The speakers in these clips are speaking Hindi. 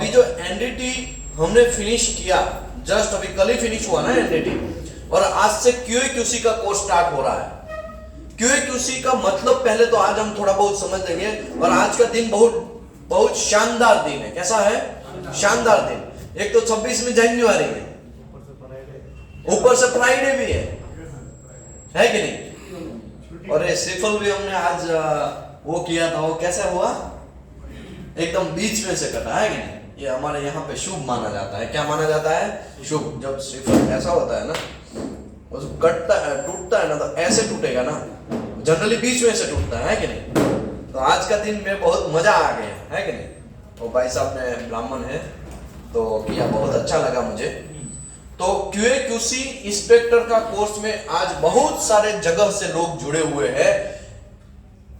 अभी जो एनडीटी हमने फिनिश किया, जस्ट अभी कल ही फिनिश हुआ ना एनडीटी, और आज से क्यूए का कोर्स स्टार्ट हो रहा है। क्यूए का मतलब पहले तो आज हम थोड़ा बहुत समझ लेंगे, और आज का दिन बहुत शानदार दिन है। कैसा है? शानदार दिन। एक तो 26 जनवरी है, ऊपर से फ्राइडे भी है कि नहीं? और ये सिफल भी हमने आज वो किया था, वो कैसा हुआ? एकदम बीच में से कटा है कि नहीं? ये हमारे यहाँ पे शुभ माना जाता है। क्या माना जाता है? शुभ। जब सिफल ऐसा होता है ना, कटता है, टूटता है ना, तो ऐसे टूटेगा ना, जनरली बीच में से टूटता है कि नहीं? तो आज का दिन में बहुत मजा आ गया है कि नहीं? वो भाई साहब ने ब्राह्मण है तो किया, बहुत अच्छा लगा मुझे। तो क्यूए इंस्पेक्टर का कोर्स में आज बहुत सारे जगह से लोग जुड़े हुए हैं।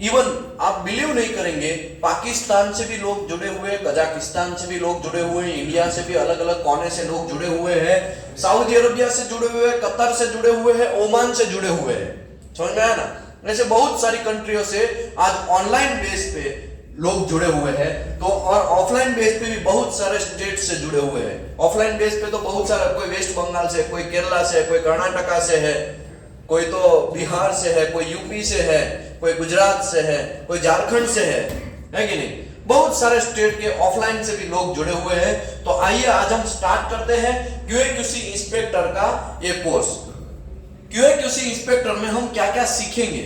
इवन आप बिलीव नहीं करेंगे, पाकिस्तान से भी लोग जुड़े हुए हैं, कजाकिस्तान से भी लोग जुड़े हुए हैं, इंडिया से भी अलग अलग कोने से लोग जुड़े हुए हैं, सऊदी अरबिया से जुड़े हुए हैं, कतर से जुड़े हुए हैं, ओमान से जुड़े हुए हैं। समझ में आया ना? ऐसे बहुत सारी कंट्रियों से आज ऑनलाइन बेस पे लोग जुड़े हुए हैं। तो और ऑफलाइन बेस पे भी बहुत सारे स्टेट से जुड़े हुए हैं। ऑफलाइन बेस पे तो बहुत सारा, कोई वेस्ट बंगाल से, कोई केरला से, कोई कर्नाटका से है, कोई तो बिहार से है, कोई यूपी से है, कोई गुजरात से है, कोई झारखंड से है कि नहीं? बहुत सारे स्टेट के ऑफलाइन से भी लोग जुड़े हुए हैं। तो आइए आज हम स्टार्ट करते हैं क्यूए इंस्पेक्टर का ये कोर्स। क्यूए इंस्पेक्टर में हम क्या क्या सीखेंगे?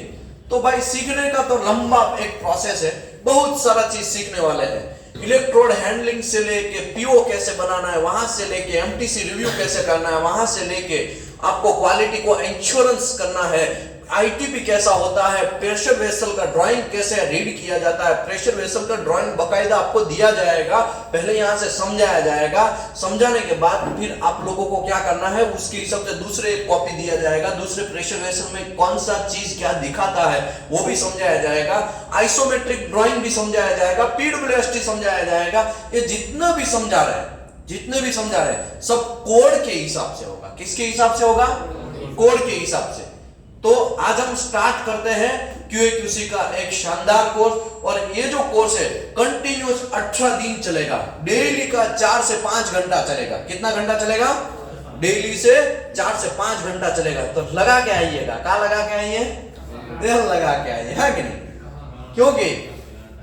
तो भाई सीखने का तो लंबा एक प्रोसेस है, बहुत सारा चीज सीखने वाले हैं। इलेक्ट्रोड हैंडलिंग से लेके पीओ कैसे बनाना है, वहां से लेके एमटीसी रिव्यू कैसे करना है, वहां से लेके आपको क्वालिटी को इंश्योरेंस करना है, आईटीपी कैसा होता है, प्रेशर वेसल का ड्राइंग कैसे रीड किया जाता है, प्रेशर वेसल का ड्राइंग बकायदा आपको दिया जाएगा, पहले यहां से समझाया जाएगा, समझाने के बाद फिर आप लोगों को क्या करना है उसके हिसाब से दूसरे कॉपी दिया जाएगा, दूसरे प्रेशर वेसल में कौन सा चीज क्या दिखाता है वो भी समझाया जाएगा, आइसोमेट्रिक ड्राइंग भी समझाया जाएगा, पीडब्ल्यूएसटी समझाया जाएगा। ये जितना भी समझा रहे हैं सब कोड के हिसाब से होगा। किसके हिसाब से होगा? कोड के हिसाब से। तो आज हम स्टार्ट करते हैं क्यूए का एक शानदार कोर्स, और ये जो कोर्स है कंटिन्यूअस 18 दिन चलेगा। डेली का 4 से 5 घंटा चलेगा। कितना घंटा चलेगा? डेली से 4 से 5 घंटा चलेगा। तो लगा के आइएगा। कहाँ लगा के आइए? दिल लगा के आइए, है कि नहीं?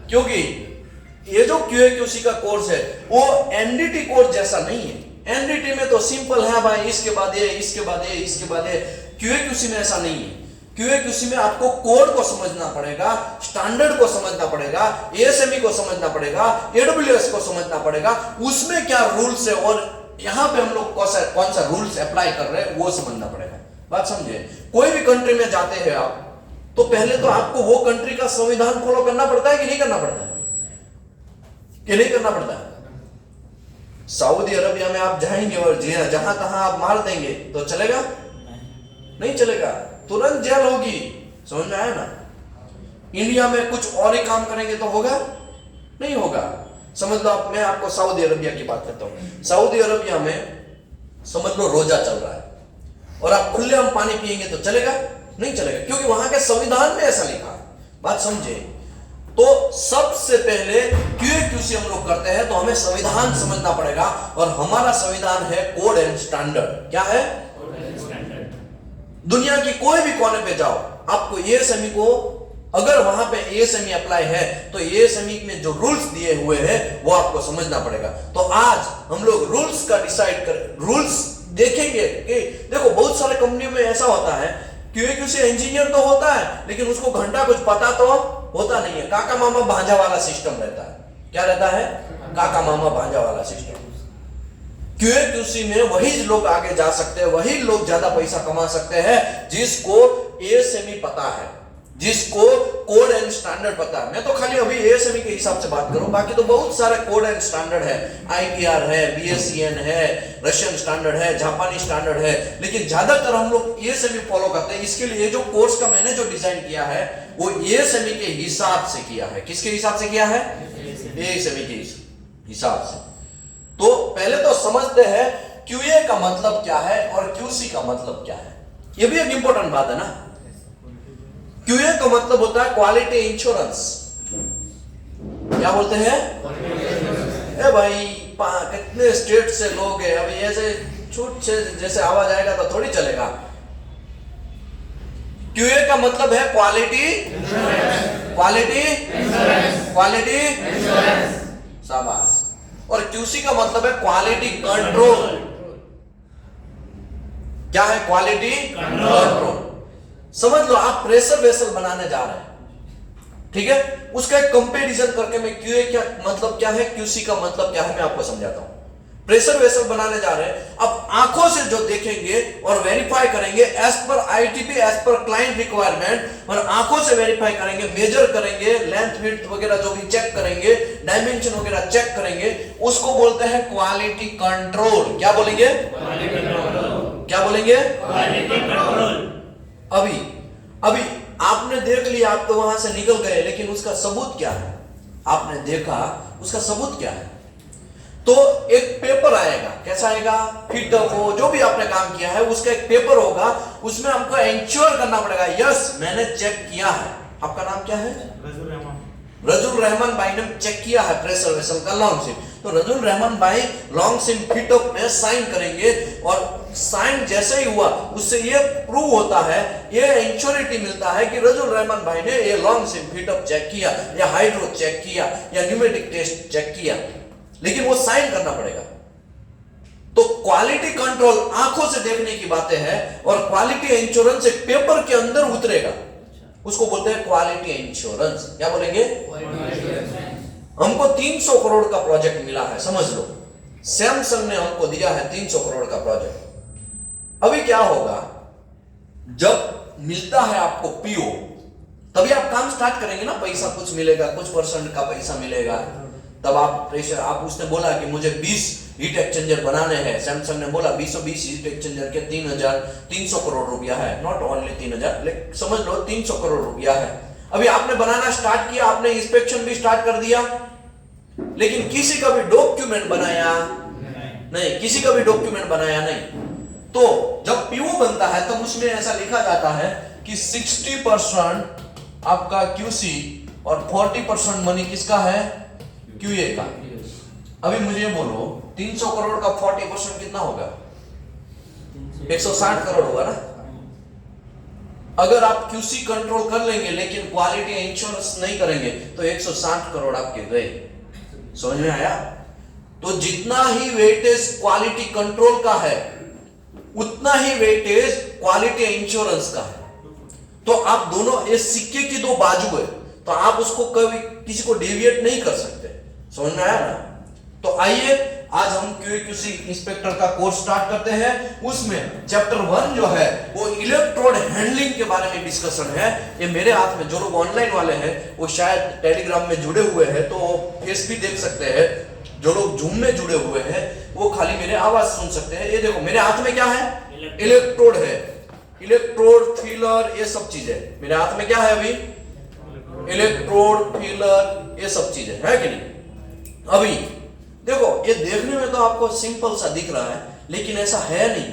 क्योंकि ये जो क्यूए का कोर्स है वो एनडीटी कोर्स जैसा नहीं है। एनडीटी में तो सिंपल है भाई, इसके बाद ये, इसके बाद ये, इसके बाद ये। क्यूए में ऐसा नहीं है। क्यूए में आपको कोड को समझना पड़ेगा, स्टैंडर्ड को समझना पड़ेगा, एएसएमई को समझना पड़ेगा, एडब्ल्यूएस को समझना पड़ेगा, उसमें क्या रूल्स है और यहाँ पे हम लोग कौन सा रूल्स अप्लाई कर रहे हैं वो समझना पड़ेगा। बात समझे? कोई भी कंट्री में जाते हैं आप, तो पहले तो आपको वो कंट्री का संविधान फॉलो करना पड़ता है कि नहीं करना पड़ता है? कि नहीं करना पड़ता है? सऊदी अरबिया में आप जाएंगे और जहां तहां आप मार देंगे तो चलेगा? नहीं चलेगा, तुरंत जेल होगी। समझ में आया ना? इंडिया में कुछ और ही काम करेंगे तो होगा? नहीं होगा। समझ लो मैं आपको सऊदी अरबिया की बात करता हूं। सऊदी अरबिया में समझ लो रोजा चल रहा है और आप खुलेआम पानी पिएंगे तो चलेगा? नहीं चलेगा, क्योंकि वहां के संविधान में ऐसा लिखा है। बात समझे? तो सबसे पहले क्यूए हम लोग करते हैं तो हमें संविधान समझना पड़ेगा, और हमारा संविधान है कोड एंड स्टैंडर्ड। क्या है? दुनिया की कोई भी कोने पे जाओ, आपको एएसएमई को, अगर वहां पे एएसएमई अप्लाई है तो एएसएमई में जो रूल्स दिए हुए हैं वो आपको समझना पड़ेगा। तो आज हम लोग रूल्स का डिसाइड कर, रूल्स देखेंगे कि देखो बहुत सारे कंपनियों में ऐसा होता है, क्यूए इंजीनियर तो होता है लेकिन उसको घंटा कुछ पता तो होता नहीं है। काका मामा भांजा वाला सिस्टम रहता है। क्या रहता है? काका मामा भांजा वाला सिस्टम। क्यूए में वही लोग आगे जा सकते हैं, वही लोग ज्यादा पैसा कमा सकते हैं जिसको एएसएमई पता है, जिसको कोड एंड स्टैंडर्ड पता है। मैं तो खाली अभी एएसएमई के हिसाब से बात करूं, बाकी तो बहुत सारे कोड एंड स्टैंडर्ड है, आईपीआर है, बीएससीएन है, रशियन स्टैंडर्ड है, जापानी स्टैंडर्ड है, लेकिन ज्यादातर हम लोग एएसएमई फॉलो करते हैं। इसके लिए जो कोर्स का मैंने जो डिजाइन किया है वो एएसएमई के हिसाब से किया है। किसके हिसाब से किया है? एएसएमई के हिसाब से। तो पहले तो समझते हैं क्यूए का मतलब क्या है और क्यूसी का मतलब क्या है। ये भी एक इंपॉर्टेंट बात है ना। क्यूए का मतलब होता है क्वालिटी इंश्योरेंस। क्या बोलते हैं? ए भाई कितने स्टेट से लोग हैं, अभी ऐसे छूट से जैसे आवाज आएगा तो थोड़ी चलेगा। क्यूए का मतलब है क्वालिटी, क्वालिटी, क्वालिटी, शाबाश। और क्यूसी का मतलब है क्वालिटी कंट्रोल। क्या है? Quality control. समझ लो आप प्रेशर वेसल बनाने जा रहे हैं, ठीक है? उसका एक कंपैरिजन करके मैं क्यूए क्या मतलब क्या है, क्यूसी का मतलब क्या है, मैं आपको समझाता हूं। प्रेशर वेसल बनाने जा रहे हैं, अब आंखों से जो देखेंगे और वेरीफाई करेंगे as per ITP, as per client requirement, और आंखों से वेरीफाई करेंगे, मेजर करेंगे, लेंथ विड्थ वगैरह जो भी चेक करेंगे, डायमेंशन वगैरह चेक करेंगे, उसको बोलते हैं क्वालिटी कंट्रोल। क्या बोलेंगे? क्या बोलेंगे? Quality control. अभी आपने देख लिया, आप तो वहां से निकल गए, लेकिन उसका सबूत क्या है? आपने देखा, उसका सबूत क्या है? तो एक पेपर आएगा। कैसा आएगा? फिट हो जो भी आपने काम किया है उसका एक पेपर होगा, उसमें हमको इंश्योर करना पड़ेगा, यस मैंने चेक किया है। आपका नाम क्या है? रजुल रहमान भाई ने चेक किया है प्रेशर वेसल का लॉन्ग सिम। तो रजुल रहमान भाई लॉन्ग सिम फिट अप में साइन करेंगे, और साइन जैसे ही हुआ उससे ये प्रूव होता है, ये इंश्योरिटी मिलता है कि रजुल रहमान भाई ने ये long seam fit up check किया, या हाइड्रो चेक किया, या न्यूमेटिक टेस्ट चेक किया, लेकिन वो साइन करना पड़ेगा। तो क्वालिटी कंट्रोल आंखों से देखने की बातें हैं, और क्वालिटी इंश्योरेंस एक पेपर के अंदर उतरेगा, उसको बोलते हैं क्वालिटी इंश्योरेंस। क्या बोलेंगे? हमको 300 करोड़ का प्रोजेक्ट मिला है, समझ लो सैमसंग ने हमको दिया है 300 करोड़ का प्रोजेक्ट। अभी क्या होगा, जब मिलता है आपको पीओ, तभी आप काम स्टार्ट करेंगे ना, पैसा कुछ मिलेगा, कुछ परसेंट का पैसा मिलेगा, तब आप प्रेशर, आप उसने बोला कि मुझे 20 हीट एक्सचेंजर बनाने हैं, सैमसंग ने बोला 20 हीट एक्सचेंजर के 300 करोड़ रुपया है, नॉट ओनली 3000, लेकिन समझ लो 300 करोड़ रुपया है। अभी आपने बनाना स्टार्ट किया, आपने इंस्पेक्शन भी स्टार्ट कर दिया, लेकिन किसी का भी डॉक्यूमेंट बनाया नहीं, किसी का भी डॉक्यूमेंट बनाया नहीं। तो जब पीओ बनता है तब उसमें ऐसा लिखा जाता है कि 60% आपका क्यूसी और 40% मनी किसका है? क्यूए का। अभी मुझे बोलो 300 करोड़ का 40% कितना होगा? 160 करोड़ होगा ना। अगर आप क्यूसी कंट्रोल कर लेंगे लेकिन क्वालिटी इंश्योरेंस नहीं करेंगे तो 160 करोड़ आपके गए। समझ में आया? तो जितना ही वेटेज क्वालिटी कंट्रोल का है उतना ही वेटेज क्वालिटी इंश्योरेंस का है। तो आप दोनों, ये सिक्के की दो बाजू है, तो आप उसको कभी किसी को डेविएट नहीं कर सकते। समझ में आया ना? तो आइए आज हम क्यूसी इंस्पेक्टर का कोर्स स्टार्ट करते हैं। उसमें चैप्टर 1 जो है वो इलेक्ट्रोड हैंडलिंग के बारे में डिस्कशन है। ये मेरे हाथ में, जो लोग ऑनलाइन वाले हैं वो शायद टेलीग्राम में जुड़े हुए हैं तो फेस भी देख सकते हैं, जो लोग जूम में जुड़े हुए हैं वो खाली मेरे आवाज सुन सकते हैं। ये देखो मेरे हाथ में क्या है? इलेक्ट्रोड है, इलेक्ट्रोड, फीलर, ये सब चीजें मेरे हाथ में क्या है? अभी इलेक्ट्रोड, फीलर, ये सब चीजें है कि नहीं? अभी देखो ये देखने में तो आपको सिंपल सा दिख रहा है, लेकिन ऐसा है नहीं।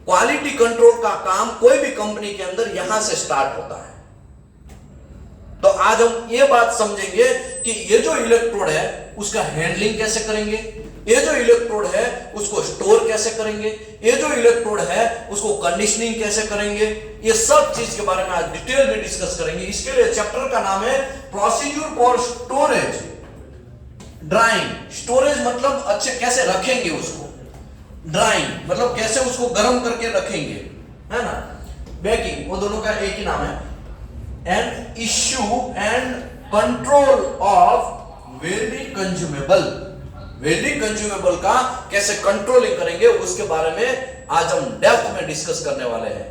क्वालिटी कंट्रोल का काम कोई भी कंपनी के अंदर यहां से स्टार्ट होता है। तो आज हम ये बात समझेंगे कि ये जो इलेक्ट्रोड है उसका हैंडलिंग कैसे करेंगे, ये जो इलेक्ट्रोड है उसको स्टोर कैसे करेंगे, ये जो इलेक्ट्रोड है उसको कंडीशनिंग कैसे करेंगे, ये सब चीज के बारे में आज डिटेल में डिस्कस करेंगे। इसके लिए चैप्टर का नाम है procedure for storage drawing. Storage मतलब अच्छे कैसे रखेंगे उसको, ड्राइंग मतलब कैसे उसको गर्म करके रखेंगे, है ना। बेकिंग, वो दोनों का एक ही नाम है। And issue and control of welding consumable, welding consumable का कैसे कंट्रोलिंग करेंगे उसके बारे में आज हम डेप्थ में डिस्कस करने वाले हैं।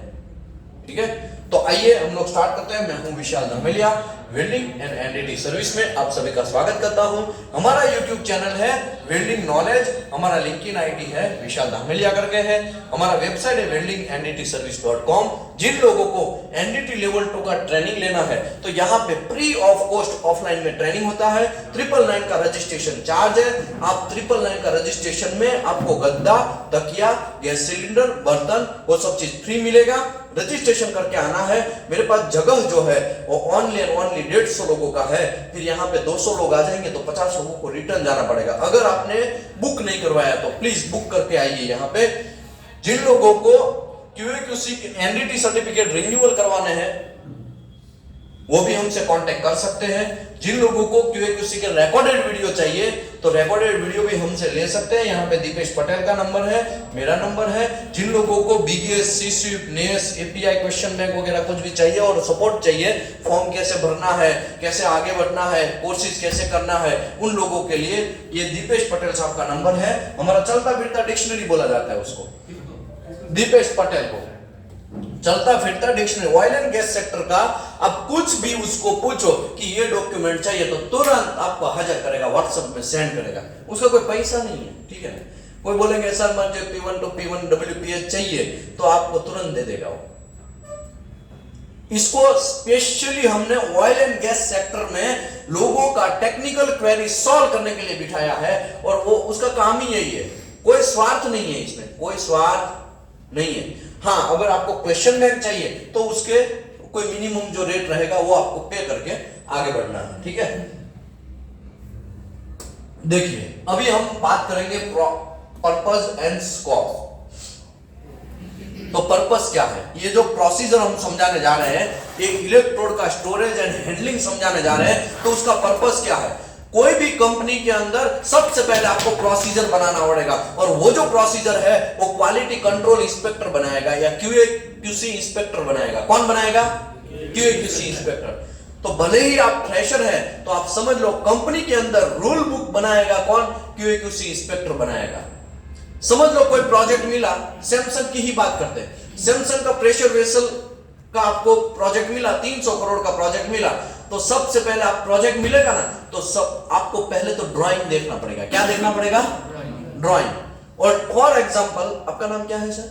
ठीक है, तो आइए हम लोग स्टार्ट करते हैं। मैं हूं Vishal Dhameliya, welding and NDT service में आप सभी का स्वागत करता हूं। हमारा यूट्यूब चैनल है वेल्डिंग नॉलेज, हमारा लिंक्डइन आईडी है विशाल धामेलिया करके है, हमारा वेबसाइट है weldingndtservice.com। जिन लोगों को एनडीटी लेवल 2 का ट्रेनिंग लेना है तो यहाँ पे फ्री ऑफ कॉस्ट ऑफलाइन में ट्रेनिंग होता है। 999 का रजिस्ट्रेशन चार्ज है। आप 999 का रजिस्ट्रेशन में आपको गद्दा, तकिया, गैस सिलेंडर, बर्तन, वो सब चीज फ्री मिलेगा। रजिस्ट्रेशन करके आना है। मेरे पास जगह जो है वो ओनली एंड ओनली 150 लोगों का है। फिर यहाँ पे 200 लोग आ जाएंगे तो 50 लोगों को रिटर्न जाना पड़ेगा। अगर आपने बुक नहीं करवाया तो प्लीज बुक करके आइए यहाँ पे। जिन लोगों को QAQC एनडीटी सर्टिफिकेट रिन्यूअल करवाने हैं वो भी हमसे कांटेक्ट कर सकते हैं। जिन लोगों को QAQC के रिकॉर्डेड वीडियो चाहिए तो रिकॉर्डेड वीडियो भी हमसे ले सकते हैं। यहाँ पे दीपेश पटेल का नंबर है, मेरा नंबर है। जिन लोगों को BGS, CSWIP, NAS, API, question bank वगैरह कुछ भी चाहिए और सपोर्ट चाहिए, फॉर्म कैसे भरना है, कैसे आगे बढ़ना है, कोर्सेज कैसे करना है, उन लोगों के लिए ये दीपेश पटेल साहब का नंबर है। हमारा चलता फिरता डिक्शनरी बोला जाता है उसको, दीपेश पटेल को चलता फिरता dictionary. Oil and gas sector का अब कुछ भी उसको पूछो कि ये डॉक्यूमेंट चाहिए तो तुरंत आपको हाजिर करेगा, व्हाट्सएप में सेंड करेगा। उसका कोई पैसा नहीं है, ठीक है ना। कोई बोलेंगे सर मुझे P1 to P1 WPS चाहिए तो आपको तुरंत दे देगा वो। इसको स्पेशली हमने ऑयल एंड गैस सेक्टर में लोगों का टेक्निकल क्वेरी सॉल्व करने के लिए बिठाया है और वो उसका काम ही यही है। कोई स्वार्थ नहीं है इसमें, कोई स्वार्थ नहीं है। हाँ, अगर आपको क्वेश्चन बैंक चाहिए तो उसके कोई मिनिमम जो रेट रहेगा वो आपको पे करके आगे बढ़ना है, ठीक है। देखिए अभी हम बात करेंगे पर्पस एंड स्कोप। तो पर्पस क्या है, ये जो प्रोसीजर हम समझाने जा रहे हैं, एक इलेक्ट्रोड का स्टोरेज एंड हैंडलिंग समझाने जा रहे हैं, तो उसका पर्पस क्या है। कोई भी कंपनी के अंदर सबसे पहले आपको प्रोसीजर बनाना पड़ेगा और वो जो प्रोसीजर है वो क्वालिटी कंट्रोल इंस्पेक्टर बनाएगा या QAQC इंस्पेक्टर बनाएगा। कौन बनाएगा? QAQC inspector. तो भले ही आप फ्रेशर हैं तो आप समझ लो कंपनी के अंदर रूल बुक बनाएगा कौन? QAQC इंस्पेक्टर बनाएगा। समझ लो कोई प्रोजेक्ट मिला, सैमसंग की ही बात करते हैं, सैमसंग का प्रेशर वेसल का आपको प्रोजेक्ट मिला, 300 करोड़ का प्रोजेक्ट मिला। तो सबसे पहले आप प्रोजेक्ट मिलेगा ना तो सब आपको पहले तो ड्राइंग देखना पड़ेगा। क्या देखना पड़ेगा? ड्राइंग। और फॉर एग्जांपल आपका नाम क्या है सर?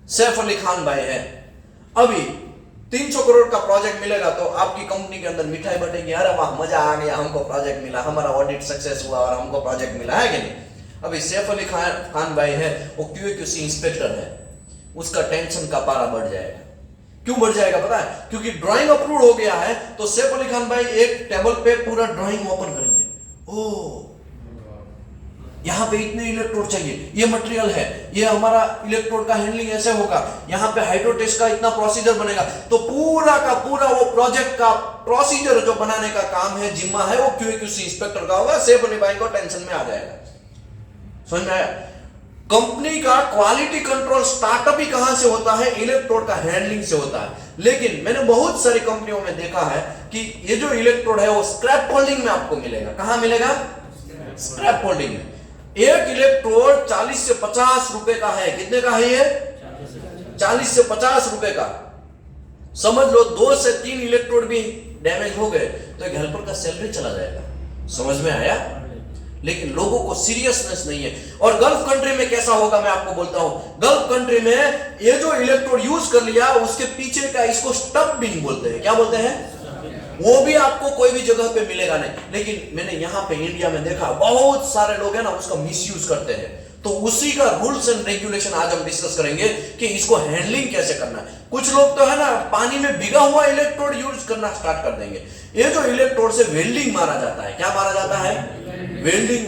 सैफ अली खान भाई है। अभी 300 करोड़ का प्रोजेक्ट मिलेगा तो आपकी कंपनी के अंदर मिठाई बटेगी, अरे वाह मजा आ गया, हमको प्रोजेक्ट मिला, हमारा ऑडिट सक्सेस हुआ और हमको प्रोजेक्ट मिला, है कि नहीं। अभी सैफ अली खान भाई है, वो QAQC इंस्पेक्टर है, उसका टेंशन का पारा बढ़ जाएगा। क्यों बढ़ जाएगा पता है? क्योंकि ड्राइंग अप्रूव हो गया है तो सैफ अली खान भाई एक टेबल पे पूरा ड्राइंग ओपन करेंगे। ओ यहाँ पे इतने इलेक्ट्रोड चाहिए, ये मटेरियल है, ये हमारा इलेक्ट्रोड का हैंडलिंग ऐसे होगा, यहाँ पे हाइड्रो टेस्ट का इतना प्रोसीजर बनेगा। तो पूरा का पूरा वो प्रोजेक्ट का प्रोसीजर जो बनाने का काम है, जिम्मा है, वो QAQC इंस्पेक्टर का होगा। सैफ अली भाई को टेंशन में आ जाएगा। समझ में आया? कंपनी का क्वालिटी कंट्रोल स्टार्टअप ही कहां से होता है? इलेक्ट्रोड का हैंडलिंग से होता है। लेकिन मैंने बहुत सारी कंपनियों में देखा है कि ये जो इलेक्ट्रोड है वो स्क्रैप होल्डिंग में आपको मिलेगा। कहां मिलेगा? स्क्रैप होल्डिंग में। एक इलेक्ट्रोड 40 से 50 रुपए का है। कितने का है ये? 40 से 50 रुपए का। समझ लो 2 से 3 इलेक्ट्रोड भी डैमेज हो गए तो एक हेल्पर का सैलरी चला जाएगा। समझ में आया? लेकिन लोगों को सीरियसनेस नहीं है। और गल्फ कंट्री में कैसा होगा मैं आपको बोलता हूं। गल्फ कंट्री में ये जो इलेक्ट्रोड यूज कर लिया उसके पीछे का इसको स्टब बिन बोलते हैं। क्या बोलते हैं? वो भी आपको कोई भी जगह पे मिलेगा नहीं। लेकिन मैंने यहां पे इंडिया में देखा बहुत सारे लोग हैं ना उसका मिसयूज करते हैं। तो उसी का रूल्स एंड रेगुलेशन आज हम डिस्कस करेंगे कि इसको हैंडलिंग कैसे करना है। कुछ लोग तो है ना पानी में भिगा हुआ इलेक्ट्रोड यूज करना स्टार्ट कर देंगे। ये जो इलेक्ट्रोड से वेल्डिंग मारा जाता है, क्या मारा जाता है? वेल्डिंग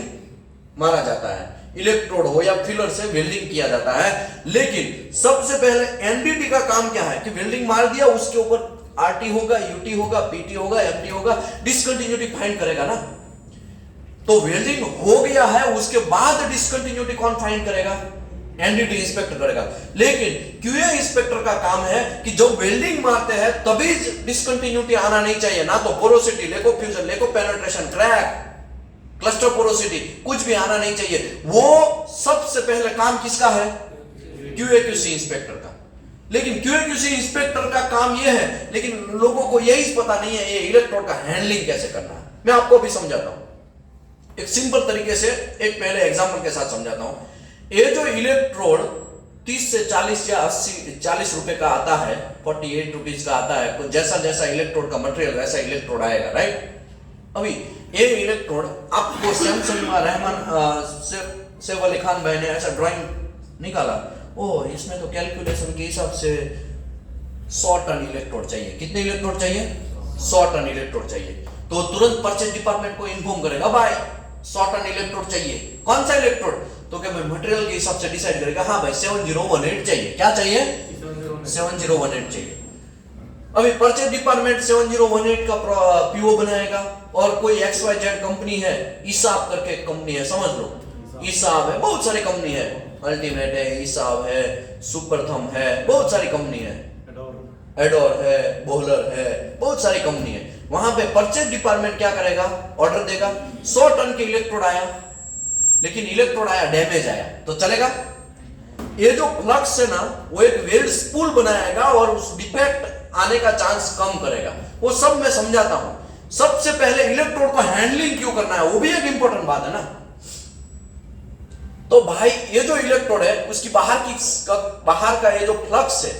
मारा जाता है। इलेक्ट्रोड हो या फिलर से वेल्डिंग किया जाता है। लेकिन सबसे पहले एनडीटी का काम क्या है कि वेल्डिंग मार दिया, उसके ऊपर आरटी होगा, यूटी होगा, पीटी होगा, एमटी होगा, डिसकंटिन्यूटी फाइंड करेगा ना। तो वेल्डिंग हो गया है, उसके बाद डिसकंटिन्यूटी कौन फाइंड करेगा? एनडीटी इंस्पेक्टर करेगा। लेकिन क्यूए इंस्पेक्टर का काम है कि जब वेल्डिंग मारते हैं तभी डिसकंटिन्यूटी आना नहीं चाहिए। ना तो porosity, lack of fusion, lack of penetration, crack, cluster porosity कुछ भी आना नहीं चाहिए। वो सबसे पहले काम किसका है? QAQC इंस्पेक्टर का। लेकिन QAQC इंस्पेक्टर का काम यह है, लेकिन लोगों को यही पता नहीं है ये इलेक्ट्रोड का हैंडलिंग कैसे करना है। मैं आपको भी समझाता हूं एक सिंपल तरीके से, एक पहले एग्जांपल के साथ समझाता हूं। ये जो इलेक्ट्रोड 30 से 40 या 40 रुपए का आता है, 48 रुपीज का आता है। जैसा जैसा इलेक्ट्रोड का मटेरियल वैसा इलेक्ट्रोड आएगा, राइट। अभी ये इलेक्ट्रोड आपको सैमसंग रहमान सैफ अली खान भाई ने ऐसा ड्राइंग निकाला, ओ इसमें तो कैलकुलेशन के हिसाब से 100 टन इलेक्ट्रोड चाहिए। कितने इलेक्ट्रोड चाहिए? 100 टन इलेक्ट्रोड चाहिए। तो तुरंत परचेज डिपार्टमेंट को इन्फॉर्म करेगा, भाई 100 टन इलेक्ट्रोड चाहिए। कौन सा इलेक्ट्रोड? तो क्या भाई मटेरियल के हिसाब से डिसाइड करेगा, हाँ भाई 7018 चाहिए। क्या चाहिए? 7018 चाहिए। अभी परचेज डिपार्टमेंट 7018 का पीओ बनाएगा और कोई XYZ कंपनी है, ईसाब करके कंपनी है, समझ लो ईसाब है, बहुत सारी कंपनी है, अल्टीमेट है, ईसाब है, सुपरथम है, बहुत सारी कंपनी है, एडोर है, बोहलर है, बहुत सारी कंपनी है। वहां पे परचेज डिपार्टमेंट क्या करेगा? ऑर्डर देगा। 100 टन के इलेक्ट्रोड आया, लेकिन इलेक्ट्रोड आया डैमेज आया, तो चलेगा? ये जो फ्लक्स है ना, वो एक वेल्ड स्पूल बनाएगा और उस डिफेक्ट आने का चांस कम करेगा। वो सब मैं समझाता हूं। सबसे पहले इलेक्ट्रोड को हैंडलिंग क्यों करना है, वो भी एक इंपॉर्टेंट बात है ना। तो भाई ये जो इलेक्ट्रोड है, उसकी बाहर का ये जो फ्लक्स है,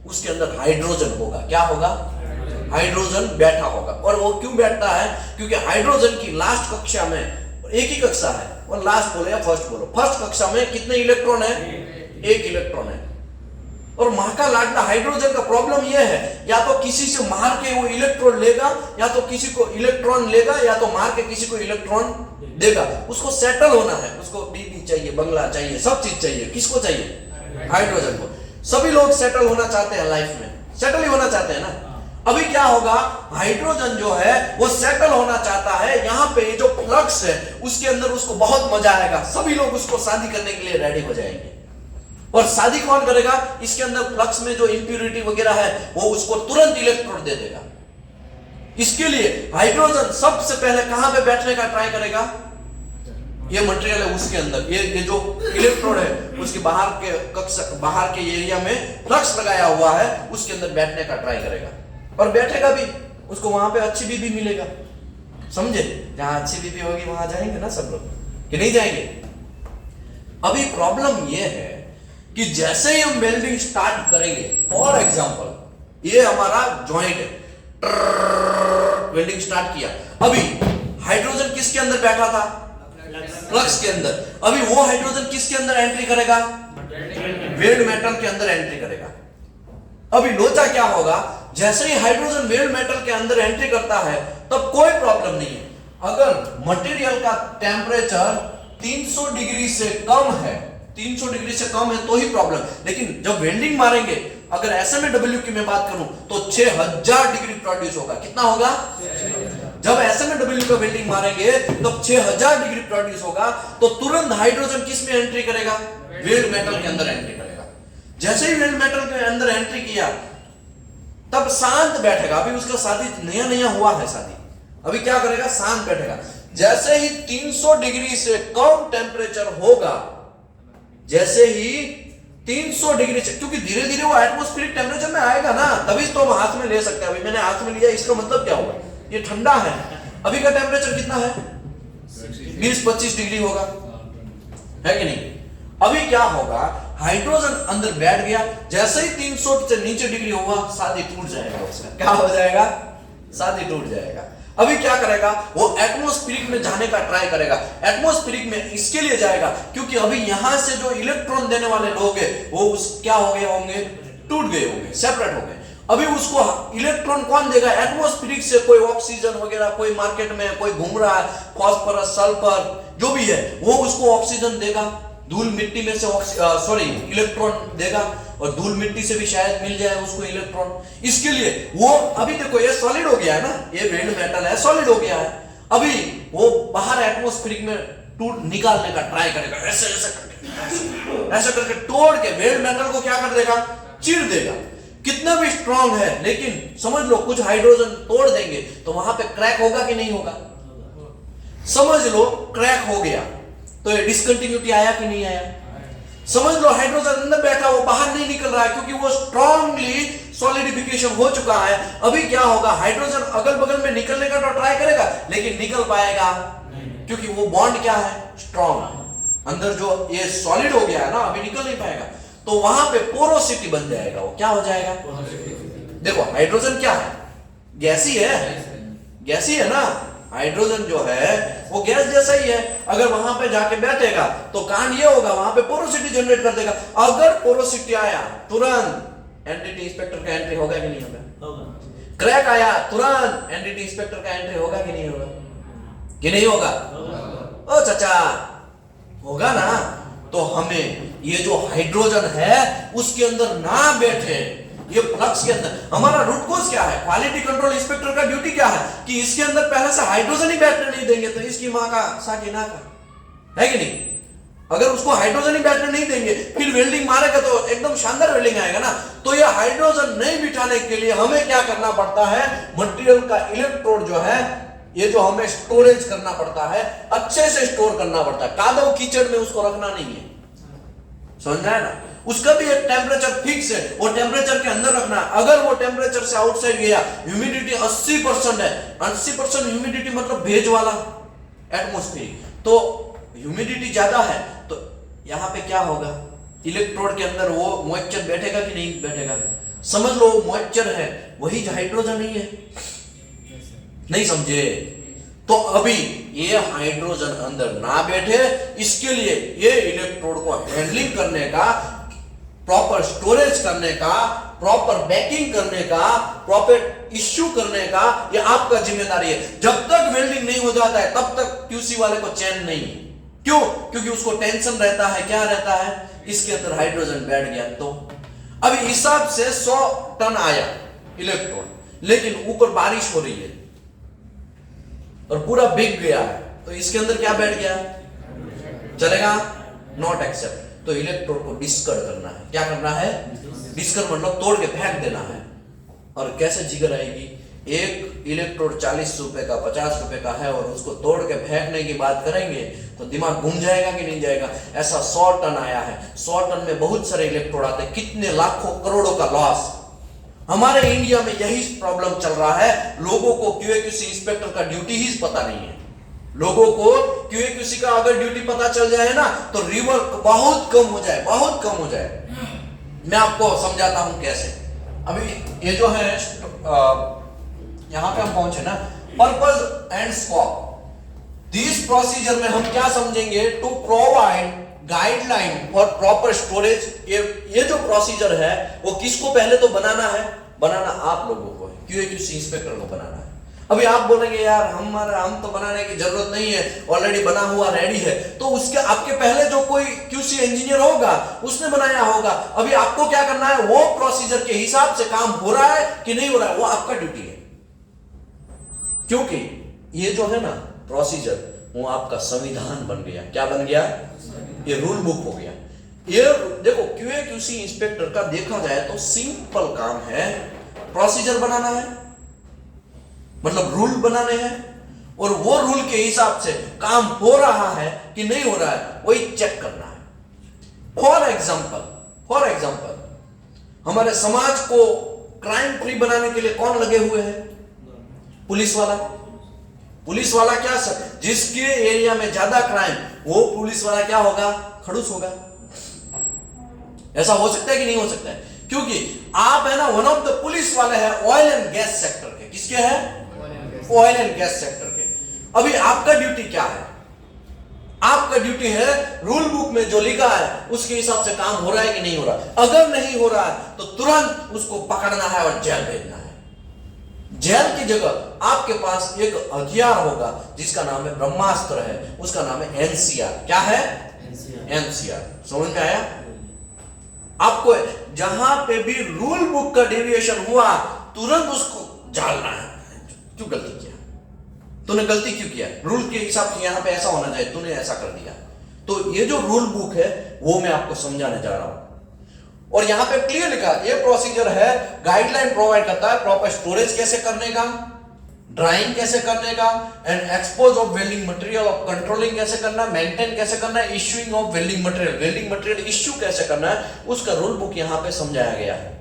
उसके अंदर हाइड्रोजन होगा। क्या होगा? हाइड्रोजन बैठा होगा। और वो क्यों बैठता है? क्योंकि हाइड्रोजन की लास्ट कक्षा में, एक ही कक्षा है, और लास्ट बोलो या फर्स्ट बोलो, फर्स्ट कक्षा में कितने इलेक्ट्रॉन है? एक इलेक्ट्रॉन है। और मां का लाडला हाइड्रोजन का प्रॉब्लम यह है, या तो किसी से मार के वो इलेक्ट्रॉन लेगा, या तो किसी को इलेक्ट्रॉन लेगा, या तो मार के किसी को इलेक्ट्रॉन देगा। उसको सेटल होना है, उसको बीबी चाहिए, बंगला चाहिए, सब चीज चाहिए। किसको चाहिए? हाइड्रोजन को। सभी लोग सेटल होना चाहते हैं, लाइफ में सेटल ही होना चाहते हैं ना। अभी क्या होगा? हाइड्रोजन जो है वो सेटल होना चाहता है। यहां पे जो फ्लक्स है उसके अंदर उसको बहुत मजा आएगा, सभी लोग उसको शादी करने के लिए रेडी हो जाएंगे। और शादी कौन करेगा? इसके अंदर फ्लक्स में जो इंप्यूरिटी वगैरह है वो उसको तुरंत इलेक्ट्रोड दे देगा। इसके लिए हाइड्रोजन सबसे पहले कहां पे बैठने का ट्राई करेगा? ये मटेरियल है उसके अंदर, ये जो इलेक्ट्रोड है उसके बाहर के एरिया में फ्लक्स लगाया हुआ है, उसके अंदर बैठने का ट्राई करेगा। और बैठेगा भी, उसको वहां पे अच्छी बीबी मिलेगा। समझे? जहां अच्छी बीबी होगी वहां जाएंगे ना सब लोग, कि नहीं जाएंगे? अभी प्रॉब्लम ये है कि जैसे ही हम वेल्डिंग स्टार्ट करेंगे, फॉर एग्जांपल ये हमारा जॉइंट है, वेल्डिंग स्टार्ट किया, अभी हाइड्रोजन किसके अंदर बैठा था? फ्लक्स के अंदर। अभी वो हाइड्रोजन किसके अंदर एंट्री करेगा? वेल्ड मेटल के अंदर एंट्री करेगा। अभी लोचा क्या होगा? जैसे ही हाइड्रोजन वेल्ड मेटल के अंदर एंट्री करता है तब कोई प्रॉब्लम नहीं है। अगर मटेरियल का टेम्परेचर 300 डिग्री से कम है, 300 डिग्री से कम है तो ही प्रॉब्लम। लेकिन जब वेल्डिंग मारेंगे, अगर SMAW की मैं बात करूं तो 6000 डिग्री प्रोड्यूस होगा। कितना होगा? जब SMAW का वेल्डिंग मारेंगे तब 6000 डिग्री प्रोड्यूस होगा। तो तुरंत हाइड्रोजन किस में एंट्री करेगा? वेल्ड मेटल के अंदर एंट्री करेगा। जैसे ही वेल्ड मेटल के अंदर एंट्री किया तब शांत बैठेगा। अभी उसका शादी नया हुआ है शादी, अभी क्या करेगा? शांत बैठेगा। जैसे ही 300 डिग्री से कम टेम्परेचर होगा, जैसे ही 300 डिग्री से, क्योंकि धीरे धीरे वो एटमॉस्फेरिक टेम्परेचर में आएगा ना, तभी तो हम हाथ में ले सकते हैं। अभी मैंने हाथ में लिया, इसका मतलब क्या हुआ? ये ठंडा है। अभी का टेम्परेचर कितना है? 20-25 डिग्री होगा, है कि नहीं? अभी क्या होगा? हाइड्रोजन अंदर बैठ गया, जैसे ही 300 से नीचे डिग्री होगा, शादी टूट जाएगा उसका। क्या हो जाएगा? शादी टूट जाएगा। अभी क्या करेगा? वो एटमॉस्फेरिक में जाने का ट्राई करेगा। एटमॉस्फेरिक में इसके लिए जाएगा क्योंकि अभी यहां से जो इलेक्ट्रॉन देने वाले लोग हैं वो क्या हो गए होंगे? टूट गए होंगे, सेपरेट हो गए। अभी उसको इलेक्ट्रॉन कौन देगा? एटमॉस्फेरिक से कोई ऑक्सीजन वगैरह, कोई मार्केट में कोई घूम रहा है, फास्फोरस, सल्फर जो भी है, वो उसको ऑक्सीजन देगा। धूल मिट्टी में से इलेक्ट्रॉन देगा, और धूल मिट्टी से भी शायद मिल जाए उसको इलेक्ट्रॉन। इसके लिए वो, अभी देखो ये सॉलिड हो गया है ना, ये वेल्ड मेटल है, सॉलिड हो गया है। अभी वो बाहर एटमॉस्फेरिक में टूट निकालने का ट्राई करेगा, ऐसे करके तोड़ के वेल्ड मेटल को क्या कर देगा? चीर देगा। कितना भी स्ट्रांग है, लेकिन समझ लो कुछ हाइड्रोजन तोड़ देंगे तो वहां पे क्रैक होगा कि नहीं होगा? समझ लो क्रैक हो गया तो ये डिसकंटिन्यूटी आया कि नहीं आया? समझ लो हाइड्रोजन अंदर बैठा, वो बाहर नहीं निकल रहा है क्योंकि वो स्ट्रांगली सॉलिडिफिकेशन हो चुका है। अभी क्या होगा? हाइड्रोजन अगल बगल में निकलने का तो ट्राई करेगा, लेकिन निकल पाएगा क्योंकि वो बॉन्ड क्या है? स्ट्रांग। अंदर जो ये सॉलिड हो गया है ना, अभी निकल नहीं पाएगा। तो वहां पे पोरोसिटी बन जाएगा। वो क्या हो जाएगा? देखो हाइड्रोजन क्या है? गैसी है, गैसी है ना। हाइड्रोजन जो है वो गैस जैसा ही है। अगर वहां पे जाके बैठेगा तो कांड ये होगा, वहां पे पोरोसिटी जनरेट कर देगा। अगर पोरोसिटी आया तुरंत एनडीटी इंस्पेक्टर का एंट्री होगा कि नहीं होगा? क्रैक आया तुरंत एनडीटी इंस्पेक्टर का एंट्री होगा कि नहीं होगा? कि नहीं होगा? ओ चाचा होगा ना। तो हमें ये जो हाइड्रोजन है उसके अंदर ना बैठे, ये फ्लक्स के अंदर हमारा रूट कोज क्या है? क्वालिटी कंट्रोल इंस्पेक्टर का ड्यूटी क्या है कि इसके अंदर पहले से हाइड्रोजन ही बैठने नहीं देंगे तो इसकी मां का साकी ना का है कि नहीं? अगर उसको हाइड्रोजन ही बैठने नहीं देंगे फिर वेल्डिंग मारेगा तो एकदम शानदार वेल्डिंग आएगा ना। तो ये हाइड्रोजन नहीं बिठाने के लिए हमें क्या करना पड़ता है? मटेरियल का इलेक्ट्रोड जो है ये जो हमें स्टोरेज करना पड़ता है, अच्छे से स्टोर करना पड़ता है, कादव कीचड़ में उसको रखना नहीं है, समझ में आया ना? उसका भी एक टेम्परेचर फिक्स है, वो टेम्परेचर के अंदर रखना है। अगर वो टेम्परेचर से आउटसाइड गया, ह्यूमिडिटी 80% है, 80% ह्यूमिडिटी मतलब भेज वाला एटमॉस्फेयर, तो ह्यूमिडिटी ज्यादा है तो यहां पे क्या होगा? इलेक्ट्रोड के अंदर वो मॉइस्चर बैठेगा कि नहीं बैठेगा? समझ लो मॉइस्चर है वही हाइड्रोजन नहीं है, नहीं समझे? तो अभी ये हाइड्रोजन अंदर ना बैठे इसके लिए ये इलेक्ट्रोड को हैंडलिंग करने का, प्रॉपर स्टोरेज करने का, प्रॉपर बैकिंग करने का, प्रॉपर इश्यू करने का ये आपका जिम्मेदारी है। जब तक वेल्डिंग नहीं हो जाता है तब तक क्यूसी वाले को चैन नहीं है। क्यों? क्योंकि उसको टेंशन रहता है, क्या रहता है? इसके अंदर हाइड्रोजन बैठ गया तो अभी हिसाब से 100 टन आया इलेक्ट्रोड, लेकिन ऊपर बारिश हो रही है और पूरा बिक गया है तो इसके अंदर क्या बैठ गया? चलेगा? Not accept. तो इलेक्ट्रोड को डिस्कर्ड करना है। क्या करना है? डिस्कर्ड मतलब तोड़ के फेंक देना है। और कैसे जिगर आएगी? एक इलेक्ट्रोड 40 रुपए का 50 रुपए का है और उसको तोड़ के फेंकने की बात करेंगे तो दिमाग घूम जाएगा कि नहीं जाएगा? ऐसा 100 टन आया है, 100 टन में बहुत सारे इलेक्ट्रोड आते हैं, कितने लाखों करोड़ों का लॉस। हमारे इंडिया में यही प्रॉब्लम चल रहा है। लोगों को क्यूएक्यूसी इंस्पेक्टर का ड्यूटी ही पता नहीं है। लोगों को क्यूएक्यूसी का अगर ड्यूटी पता चल जाए ना तो रिवर्क बहुत कम हो जाए, बहुत कम हो जाए। मैं आपको समझाता हूं कैसे। अभी ये जो है यहां पे हम पहुंचे ना, purpose and scope. This procedure में हम क्या समझेंगे? To provide guideline for proper storage. ये जो प्रोसीजर है वो किसको पहले तो बनाना है? बनाना आप लोगों को है, क्यूएक्यूसी इंस्पेक्टर को बनाना है। अभी आप बोलेंगे यार हम तो बनाने की जरूरत नहीं है, ऑलरेडी बना हुआ रेडी है। तो उसके आपके पहले जो कोई क्यूसी इंजीनियर होगा उसने बनाया होगा। अभी आपको क्या करना है? वो प्रोसीजर के हिसाब से काम हो रहा है कि नहीं हो रहा है, वो आपका ड्यूटी है। क्योंकि ये जो है ना प्रोसीजर वो आपका संविधान बन गया। क्या बन गया? ये रूल बुक हो गया। ये देखो क्यूएक्यूसी इंस्पेक्टर का देखा जाए तो सिंपल काम है, प्रोसीजर बनाना है, मतलब रूल बनाने हैं और वो रूल के हिसाब से काम हो रहा है कि नहीं हो रहा है वही चेक करना है। फॉर एग्जांपल हमारे समाज को क्राइम फ्री बनाने के लिए कौन लगे हुए हैं? पुलिस वाला। पुलिस वाला क्या सर? जिसके एरिया में ज्यादा क्राइम, वो पुलिस वाला क्या होगा? खड़ूस होगा। ऐसा हो सकता है कि नहीं हो सकता है? क्योंकि आप है ना वन ऑफ द पुलिस वाले हैं ऑयल एंड गैस सेक्टर के। किसके हैं? ऑयल एंड गैस सेक्टर के। अभी आपका ड्यूटी क्या है? आपका ड्यूटी है रूल बुक में जो लिखा है उसके हिसाब से काम हो रहा है कि नहीं हो रहा है। अगर नहीं हो रहा है तो तुरंत उसको पकड़ना है और जेल भेजना है। जेल की जगह आपके पास एक हथियार होगा जिसका नाम है ब्रह्मास्त्र है, उसका नाम है एनसीआर। क्या है? एनसीआर। समझ में आया? आपको जहां पे भी रूल बुक का डेविएशन हुआ तुरंत उसको जालना है। क्यों गलती किया? तूने गलती क्यों किया? रूल के हिसाब से यहां पे ऐसा होना चाहिए, तूने ऐसा कर दिया। तो ये जो रूल बुक है वो मैं आपको समझाने जा रहा हूं। और यहां पे क्लियर लिखा ये प्रोसीजर है, गाइडलाइन प्रोवाइड करता है प्रॉपर स्टोरेज कैसे करने का, ड्राइंग कैसे करने का, and expose of welding material, of controlling कैसे करना, मेंटेन कैसे करना है, issuing of welding material issue कैसे करना है, उसका रूल बुक यहां पे समझाया गया है।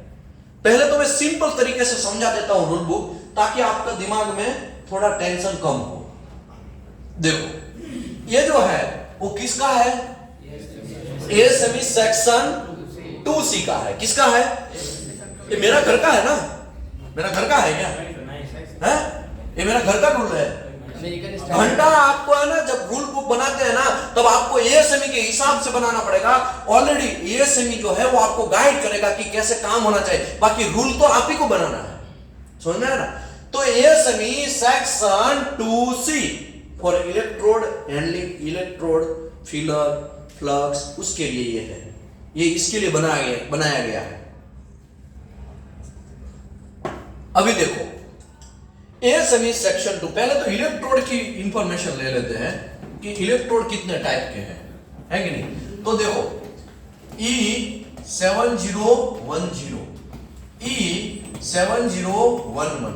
पहले तो मैं सिंपल तरीके से समझा देता हूं रूल बुक ताकि आपका दिमाग में थोड़ा टेंशन कम हो। देखो ये जो है वो किसका है? एएसएमई सेक्शन 2C का है। किसका है? ये मेरा घर का है ना, मेरा घर का है क्या है? ये मेरा घर का रूल है। घंटा आपको है ना, जब रूल बुक बनाते हैं ना तब आपको एएसएमई के हिसाब से बनाना पड़ेगा। ऑलरेडी एएसएमई जो है वो आपको गाइड करेगा कि कैसे काम होना चाहिए, बाकी रूल तो आप ही को बनाना है, समझ में आया ना। तो ASME section 2C for electrode handling, electrode feeler flux, उसके लिए ये है, ये इसके लिए बनाया गया है। अभी देखो एएसएमई सेक्शन 2, पहले तो इलेक्ट्रोड की इंफॉर्मेशन ले लेते हैं कि इलेक्ट्रोड कितने टाइप के हैं, है कि नहीं। तो देखो E7010, E7011,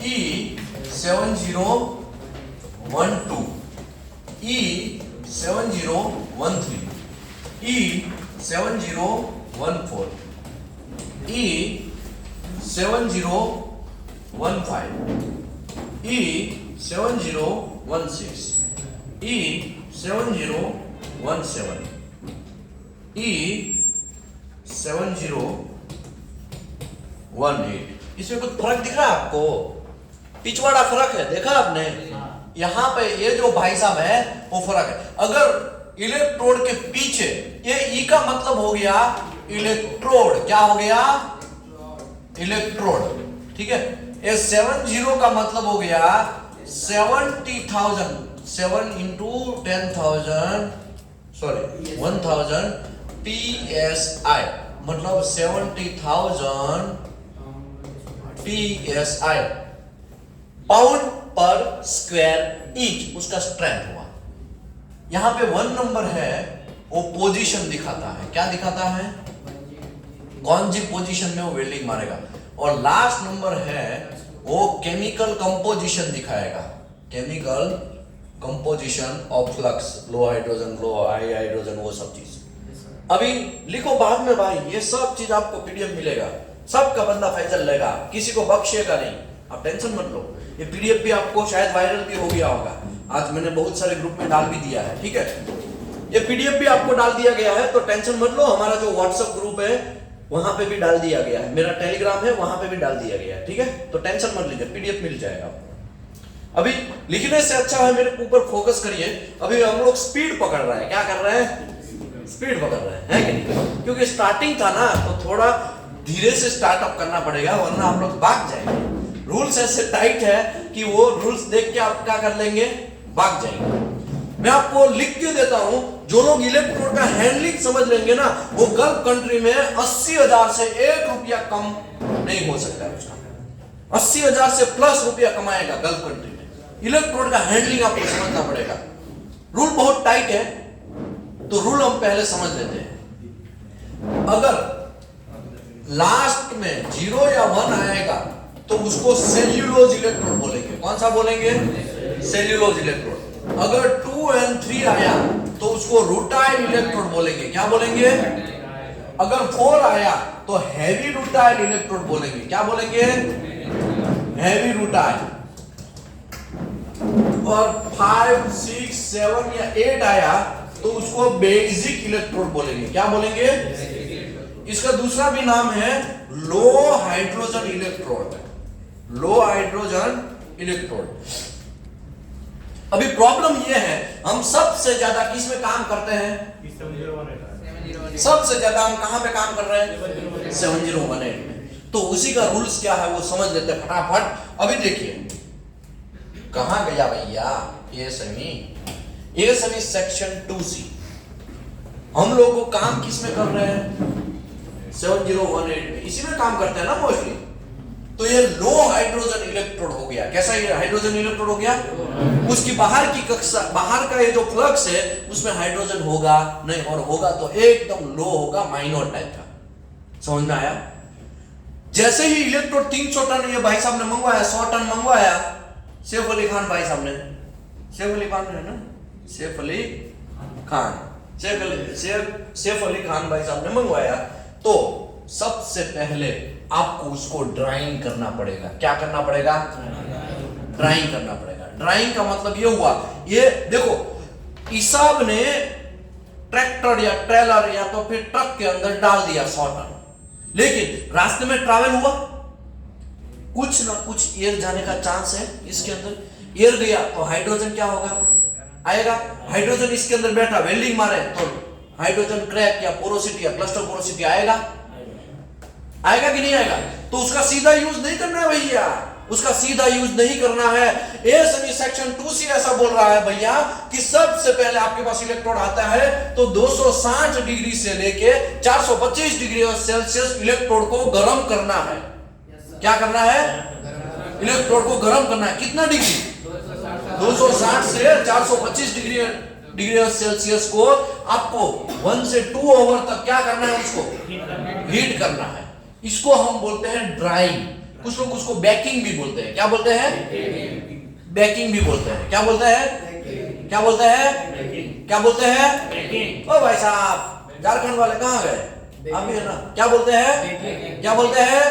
E7012, E7013, E7014, E7015, E7016, E7017, E7018। इसमें कुछ फर्क दिख रहा है आपको? पिछवाड़ा फर्क है, देखा आपने? यहां पे ये जो भाई साहब है वो फर्क है। अगर इलेक्ट्रोड के पीछे ये ई का मतलब हो गया इलेक्ट्रोड, क्या हो गया? इलेक्ट्रोड, ठीक है। ये 70 का मतलब हो गया 70,000, 7 into 10,000, सॉरी 1000 PSI, मतलब 70,000 PSI, पाउंड पर स्क्वायर इंच, उसका स्ट्रेंथ हुआ। यहां पे 1 नंबर है वो पोजीशन दिखाता है, क्या दिखाता है? कौन सी पोजीशन में वो वेल्डिंग मारेगा। और लास्ट नंबर है वो केमिकल कंपोजिशन दिखाएगा, chemical composition of flux, low hydrogen, low high hydrogen, वो सब चीज। अभी लिखो बाद में भाई, ये सब चीज आपको पीडीएफ मिलेगा, सबका बंदा फैजल लेगा, किसी को बख्शेगा नहीं, आप टेंशन मत लो। ये पीडीएफ भी आपको शायद वायरल भी हो गया होगा, आज मैंने बहुत सारे ग्रुप में डाल भी दिया है, ठीक है। ये पीडीएफ भी आपको डाल दिया गया है, तो टेंशन मत लो। हमारा जो व्हाट्सएप ग्रुप है वहां पे भी डाल दिया गया है, मेरा टेलीग्राम है वहां पे भी डाल दिया गया है, ठीक है। तो टेंशन मत लीजिए, पीडीएफ मिल जाएगा आपको। अभी लिखने से अच्छा है मेरे ऊपर फोकस करिए। अभी हम लोग स्पीड पकड़ रहे हैं, क्या कर रहे हैं? स्पीड पकड़ रहे हैं, है कि नहीं? क्योंकि स्टार्टिंग था ना, तो थोड़ा धीरे से स्टार्टअप करना पड़ेगा, वरना हम लोग भाग जाएंगे। रूल्स ऐसे टाइट है कि वो रूल्स देख के आप क्या कर लेंगे? भाग जाएंगे। मैं आपको लिख के देता हूं, जो लोग इलेक्ट्रोड का हैंडलिंग समझ लेंगे ना, वो गल्फ कंट्री में 80,000 से 1 रुपया कम नहीं हो सकता है उसका। 80,000 से प्लस रुपया कमाएगा गल्फ कंट्री में। इलेक्ट्रोड का हैंडलिंग आपको समझना पड़ेगा। रूल बहुत टाइट है, तो रूल हम पहले समझ लेते हैं। अगर लास्ट में 0 या 1 आएगा तो उसको सेल्यूलोज इलेक्ट्रोड बोलेंगे। कौन सा बोलेंगे? Cellulose electrode. अगर 2 and 3 आया तो उसको रूटाइल इलेक्ट्रोड बोलेंगे। क्या बोलेंगे? अगर 4 आया तो हैवी रूटाइल इलेक्ट्रोड बोलेंगे। क्या बोलेंगे? Heavy rutile. और 5, 6, 7 या 8 आया तो उसको बेसिक इलेक्ट्रोड बोलेंगे। क्या बोलेंगे? इसका दूसरा भी नाम है लो हाइड्रोजन इलेक्ट्रोड। लो हाइड्रोजन इलेक्ट्रोड। अभी प्रॉब्लम यह है, हम सबसे ज्यादा किस में काम करते हैं? सबसे ज्यादा हम कहां पे काम कर रहे हैं? 7018 में। तो उसी का रूल्स क्या है वो समझ लेते हैं फटाफट। अभी देखिए कहां गया भैया एएसएमई सेक्शन 2C। हम लोग को काम किस में कर रहे हैं? 7018 में, इसी में काम करते हैं ना मोस्टली। तो ये लो हाइड्रोजन इलेक्ट्रोड हो गया। कैसा ये हाइड्रोजन इलेक्ट्रोड हो गया? उसकी बाहर की कक्षा, बाहर का ये जो फ्लक्स है उसमें हाइड्रोजन होगा नहीं, और होगा तो एकदम लो होगा, माइनर टाइप का। समझ में आया? जैसे ही इलेक्ट्रोड 300 टन ये भाई साहब ने मंगवाया, 100 टन मंगवाया, सैफ अली खान भाई साहब ने, सैफ अली खान है ना, सैफ अली खान, सैफ अली खान भाई साहब ने मंगवाया, तो सबसे पहले आपको उसको ड्राइंग करना पड़ेगा। क्या करना पड़ेगा? ड्राइंग करना पड़ेगा। ड्राइंग का मतलब ये हुआ, ये देखो इसाब ने ट्रैक्टर या ट्रेलर या तो फिर ट्रक के अंदर डाल दिया 100 टन, लेकिन रास्ते में ट्रैवल हुआ, कुछ ना कुछ एयर जाने का चांस है इसके अंदर। एयर गया तो हाइड्रोजन क्या होगा, आएगा। हाइड्रोजन इसके अंदर बैठा, वेल्डिंग मारे तो हाइड्रोजन क्रैक या पोरोसिटी या क्लस्टर पोरोसिटी आएगा, आएगा कि नहीं आएगा। तो उसका सीधा यूज नहीं करना है भैया, उसका सीधा यूज नहीं करना है। एसएमई सेक्शन 2C ऐसा बोल रहा है भैया कि सबसे पहले आपके पास इलेक्ट्रोड आता है तो 260 डिग्री से लेके 425 डिग्री सेल्सियस इलेक्ट्रोड को गर्म करना है। क्या करना है, इलेक्ट्रोड को गर्म करना है। कितना डिग्री, 260 से 425 डिग्री सेल्सियस को आपको 1 से 2 आवर तक क्या करना है, उसको हीट करना है। इसको हम बोलते हैं ड्राइंग, कुछ लोग उसको बेकिंग भी बोलते हैं। क्या बोलते हैं, बेकिंग भी बोलते हैं। क्या बोलते हैं, क्या बोलते हैं, क्या बोलते हैं, ओ भाई साहब झारखंड वाले कहाँ गए, आप भी है ना। क्या बोलते हैं, क्या बोलते हैं,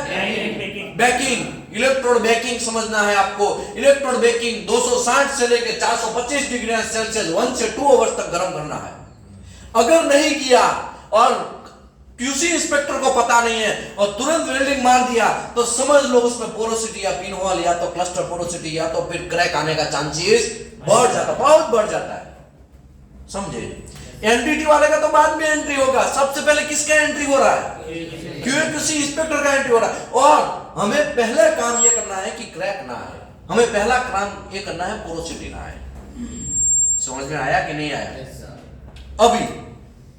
बेकिंग। इलेक्ट्रोड बेकिंग समझना है आपको। इलेक्ट्रोड बेकिंग 260 से लेकर 425 डिग्री सेल्सियस 1 से 2 आवर्स तक गर्म करना है। अगर नहीं किया और क्यूसी इंस्पेक्टर को पता नहीं है और तुरंत वेल्डिंग मार दिया तो समझ लो उसमें पोरोसिटी या पिन होल या तो क्लस्टर पोरोसिटी या तो फिर क्रैक आने का चांसेस बढ़ जाता, बहुत बढ़ जाता है, समझे। एनडीटी वाले का तो बाद में एंट्री होगा, सबसे पहले किसका एंट्री हो रहा है, क्यूसी इंस्पेक्टर का एंट्री हो रहा है। और हमें पहले काम यह करना है कि क्रैक ना आए, हमें पहला काम यह करना है पोरोसिटी ना आए। समझ में आया कि नहीं आया। अभी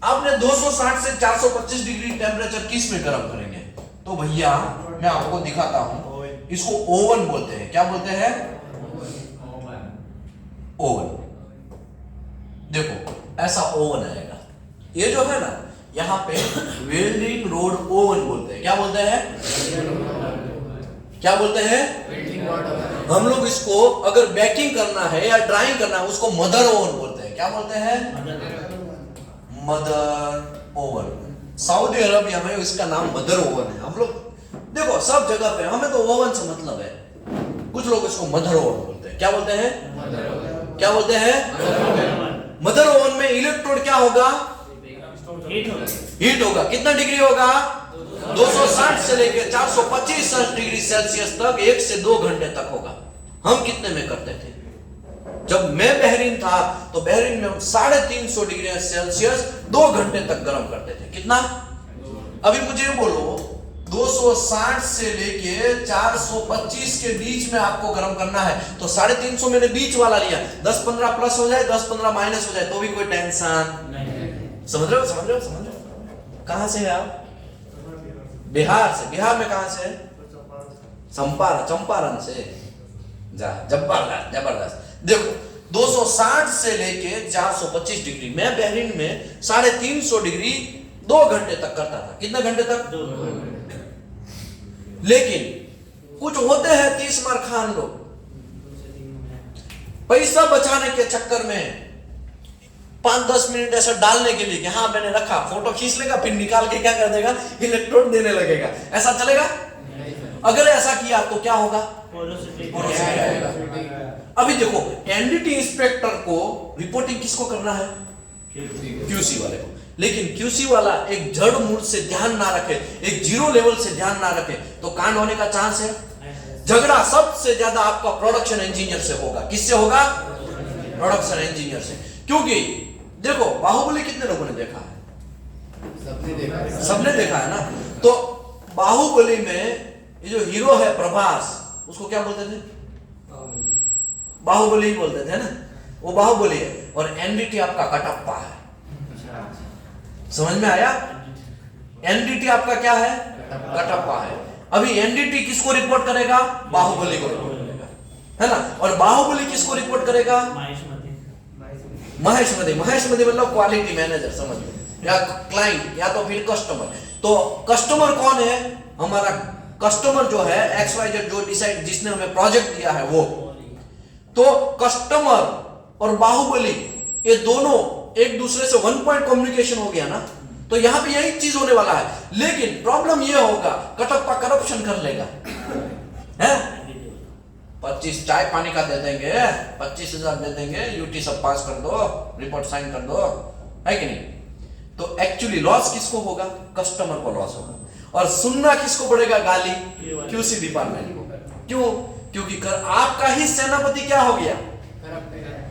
आपने 260 से 425 डिग्री टेम्परेचर किस में गर्म करेंगे, तो भैया मैं आपको दिखाता हूं। इसको ओवन बोलते हैं। क्या बोलते हैं, ओवन। देखो ऐसा ओवन आएगा, ये जो है ना यहां पे वेल्डिंग रोड ओवन बोलते हैं। क्या बोलते हैं, क्या बोलते हैं। हम लोग इसको अगर बेकिंग करना है या ड्राइंग करना है उसको मदर ओवन बोलते हैं। क्या बोलते हैं, मदर ओवन। सऊदी अरबिया में इसका नाम मदर ओवन है। हम लोग देखो सब जगह पे हमें तो ओवन से मतलब है, कुछ लोग इसको मदर ओवन बोलते हैं। क्या बोलते हैं, क्या बोलते हैं। मदर ओवन में इलेक्ट्रोड क्या होगा, हीट होगा। कितना डिग्री होगा, 260 से लेकर 425 डिग्री सेल्सियस तक 1 से 2 घंटे तक होगा। हम कितने में करते थे, जब मैं बहरीन था तो बहरीन में हम 350 डिग्री सेल्सियस 2 घंटे तक गर्म करते थे। कितना, अभी मुझे बोलो 260 से लेके 425 के बीच में आपको गर्म करना है तो 350 मैंने बीच वाला लिया, 10-15 प्लस हो जाए 10-15 माइनस हो जाए तो भी कोई टेंशन नहीं। समझ रहे हो, समझ रहे हो, समझ रहे हो। कहां से है आप, बिहार से। बिहार में कहां से, चंपारण से। जबरदस्त। देखो 260 से लेके 425 डिग्री, मैं बहरीन में 350 डिग्री 2 घंटे तक करता था। कितने घंटे तक, 2 घंटे। लेकिन कुछ होते हैं 30 मार खान लोग, पैसा बचाने के चक्कर में 5-10 मिनट ऐसा डालने के लिए कि हाँ मैंने रखा, फोटो खींच लेगा फिर निकाल के क्या कर देगा, इलेक्ट्रोड देने लगेगा। ऐसा चलेगा, अगर ऐसा किया तो क्या होगा, अभी देखो एनडीटी इंस्पेक्टर को रिपोर्टिंग किसको करना है, क्यूसी वाले को। लेकिन क्यूसी वाला एक जड़ मूड से ध्यान ना रखे, एक जीरो लेवल से ध्यान ना रखे तो कांड होने का चांस है। झगड़ा सबसे ज्यादा आपका प्रोडक्शन इंजीनियर से होगा। किससे होगा, प्रोडक्शन इंजीनियर से। क्योंकि देखो बाहुबली कितने लोगों ने देखा है, सबने देखा है ना। तो बाहुबली में ये जो हीरो है प्रभास, उसको क्या बोलते थे, बाहुबली बोलते थे ना, वो बाहुबली है। और एनडीटी आपका कटप्पा है। समझ में आया, एनडीटी आपका क्या है, कटप्पा है। अभी एनडीटी किसको रिपोर्ट करेगा, बाहुबली को रिपोर्ट करेगा, है ना। और बाहुबली किसको रिपोर्ट करेगा, महेशमती। महेशमती मतलब क्वालिटी मैनेजर समझ लो, या क्लाइंट या तो फिर कस्टमर। तो कस्टमर कौन है, हमारा कस्टमर जो है XYZ, जो डिसाइड, जिसने हमें प्रोजेक्ट दिया है वो। तो कस्टमर और बाहुबली ये दोनों एक दूसरे से 1 पॉइंट कम्युनिकेशन हो गया ना, तो यहां पे यही चीज होने वाला है। लेकिन प्रॉब्लम ये होगा, कटप्पा करप्शन कर लेगा, है 25 चाय पानी का दे देंगे, 25,000 दे देंगे, यूटी सब पास कर दो, रिपोर्ट साइन कर दो, है कि नहीं। तो एक्चुअली लॉस किसको होगा, कस्टमर को लॉस होगा। और सुनना किसको पड़ेगा गाली, क्यूसी डिपार्टमेंट को। क्यों, क्योंकि आपका ही सेनापति क्या हो गया,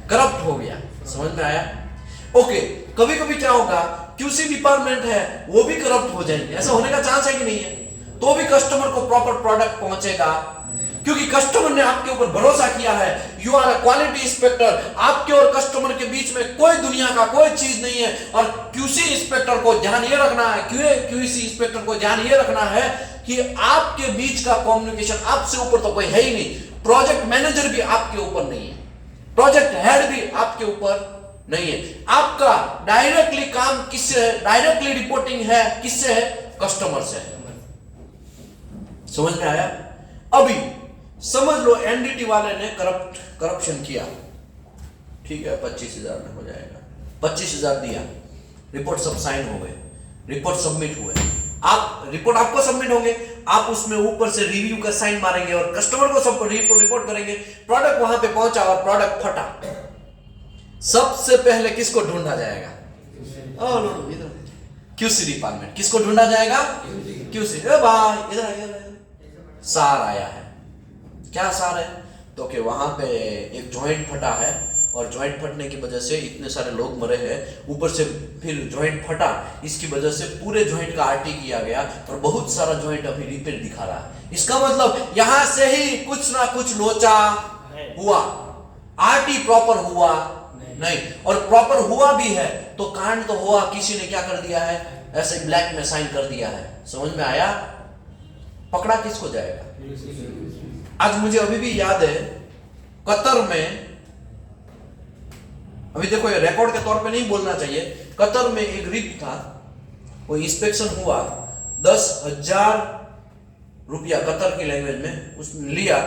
करप्ट हो गया। समझ में आया? ओके, कभी कभी क्या होगा, क्यूसी डिपार्टमेंट है वो भी करप्ट हो जाएंगे, ऐसा होने का चांस है कि नहीं है? तो भी कस्टमर को प्रॉपर प्रोडक्ट पहुंचेगा, क्योंकि कस्टमर ने आपके ऊपर भरोसा किया है। You are a quality inspector, आपके और कस्टमर के बीच में कोई दुनिया का कोई चीज नहीं है। और क्यूसी इंस्पेक्टर को ध्यान ये रखना है, क्यूसी इंस्पेक्टर को ध्यान ये रखना है कि आपके बीच का कम्युनिकेशन, आपसे ऊपर तो कोई है ही नहीं, प्रोजेक्ट मैनेजर भी आपके ऊपर नहीं है, प्रोजेक्ट हेड भी आपके ऊपर नहीं है। आपका डायरेक्टली काम किससे है? डायरेक्टली रिपोर्टिंग है किससे है? कस्टमर से है। समझ में आया? अभी समझ लो एनडीटी वाले ने करप्शन किया, ठीक है, 25,000 में हो जाएगा, 25,000 दिया, रिपोर्ट सब साइन हो गए, रिपोर्ट सबमिट हुए, आप रिपोर्ट आपको सबमिट होंगे, आप उसमें ऊपर से रिव्यू का साइन मारेंगे और कस्टमर को सब रिपोर्ट करेंगे। प्रोडक्ट वहां पे पहुंचा और प्रोडक्ट फटा, सबसे पहले किसको ढूंढा जाएगा? QC department. किसको ढूंढा जाएगा? क्यूसी। भाई इधर सार आया है। क्या सार है? तो कि वहां पे एक जॉइंट फटा है और जॉइंट फटने की वजह से इतने सारे लोग मरे हैं, ऊपर से फिर जॉइंट फटा, इसकी वजह से पूरे जॉइंट का आरटी किया गया और बहुत सारा जॉइंट अभी रिपेयर दिखा रहा है। इसका मतलब यहां से ही कुछ ना कुछ लोचा हुआ, आरटी प्रॉपर हुआ नहीं, और प्रॉपर हुआ भी है तो कांड तो हुआ, किसी ने क्या कर दिया है, ऐसे ब्लैक में साइन कर दिया है। समझ में आया? पकड़ा किसको जाएगा? आज मुझे अभी भी याद है, कतर में, अभी देखो ये रिकॉर्ड के तौर पे नहीं बोलना चाहिए, कतर में एक रिप था, वो इंस्पेक्शन हुआ, 10,000 रुपया कतर की लैंग्वेज में उसने लिया,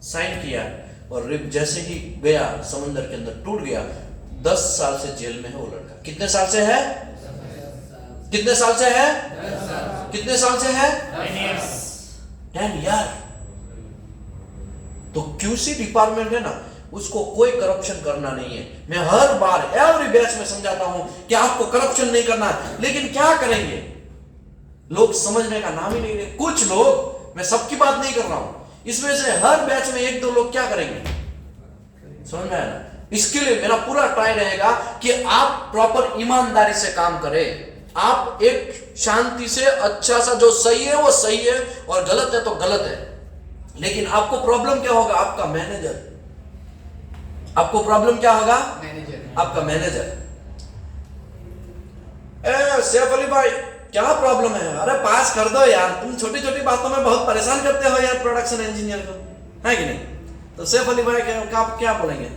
साइन किया और रिप जैसे ही गया समंदर के अंदर टूट गया। 10 साल से जेल में है वो लड़का। कितने साल से है? कितने साल से है? कितने साल से है? 10 ईयर। तो क्यूसी डिपार्टमेंट है ना, उसको कोई करप्शन करना नहीं है। मैं हर बार एवरी बैच में समझाता हूं कि आपको करप्शन नहीं करना है, लेकिन क्या करेंगे? लोग समझने का नाम ही नहीं लेते। कुछ लोग, मैं सबकी बात नहीं कर रहा हूं, इसमें से हर बैच में 1-2 लोग क्या करेंगे? समझ में आया ना? इसके लिए मेरा पूरा ट्राई रहेगा कि आप प्रॉपर ईमानदारी से काम करें, आप एक शांति से अच्छा सा, जो सही है वो सही है और गलत है तो गलत है। लेकिन आपको प्रॉब्लम क्या होगा? आपका मैनेजर। आपको प्रॉब्लम क्या होगा? मैनेजर। आपका मैनेजर। सैफ अली भाई क्या प्रॉब्लम है? अरे पास कर दो यार, तुम छोटी छोटी बातों में बहुत परेशान करते हो यार प्रोडक्शन इंजीनियर को, है कि नहीं? तो सैफ अली भाई क्या बोलेंगे?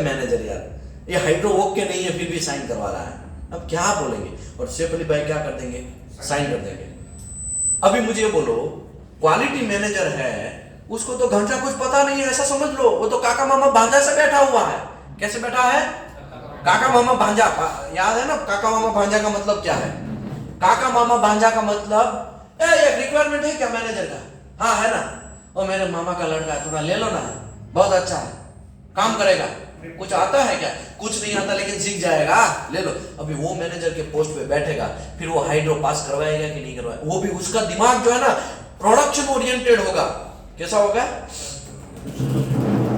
मैनेजर यार ये हाइड्रो ओके नहीं है फिर भी साइन करवा रहा है, अब क्या बोलेंगे? और सैफ अली भाई क्या कर देंगे? साइन कर देंगे। अभी मुझे बोलो, क्वालिटी मैनेजर है, उसको तो घंटा कुछ पता नहीं है, ऐसा समझ लो। वो तो काका मामा भांजा से बैठा हुआ है। कैसे बैठा है? काका मामा भांजा, याद है ना काका मामा भांजा का मतलब क्या है? काका मामा भांजा का मतलब एक रिक्वायरमेंट है क्या मैनेजर का? हाँ है ना, और मेरे मामा का लड़का है, थोड़ा ले लो ना, बहुत अच्छा है, काम करेगा। कुछ आता है क्या? कुछ नहीं आता लेकिन सीख जाएगा, ले लो। अभी वो मैनेजर के पोस्ट पे बैठेगा, फिर वो हाइड्रो पास करवाएगा कि नहीं करवाएगा? वो भी उसका दिमाग जो है ना प्रोडक्शन ओरिएंटेड होगा। कैसा होगा?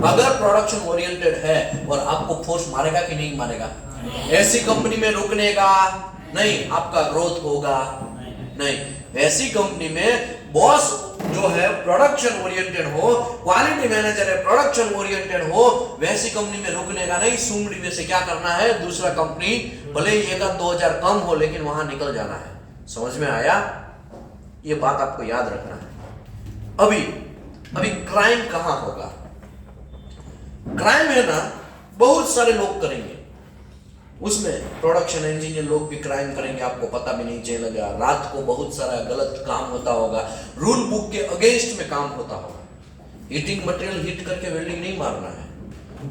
अगर प्रोडक्शन ओरिएंटेड है और आपको फोर्स मारेगा कि नहीं मारेगा? ऐसी कंपनी में रुकने का नहीं, आपका ग्रोथ होगा नहीं। ऐसी कंपनी में बॉस जो है प्रोडक्शन ओरिएंटेड हो, क्वालिटी मैनेजर है प्रोडक्शन ओरिएंटेड हो, वैसी कंपनी में रुकने का नहीं। सूंगड़ी में से क्या करना है? दूसरा कंपनी भले ही 1-2 हजार कम हो लेकिन वहां निकल जाना है। समझ में आया? ये बात आपको याद रखना है। अभी क्राइम कहां होगा? क्राइम है ना, बहुत सारे लोग करेंगे, उसमें प्रोडक्शन इंजीनियर लोग भी क्राइम करेंगे, आपको पता भी नहीं चलेगा। रात को बहुत सारा गलत काम होता होगा, रूल बुक के अगेंस्ट में काम होता होगा। हीटिंग मटेरियल हीट करके वेल्डिंग नहीं मारना है,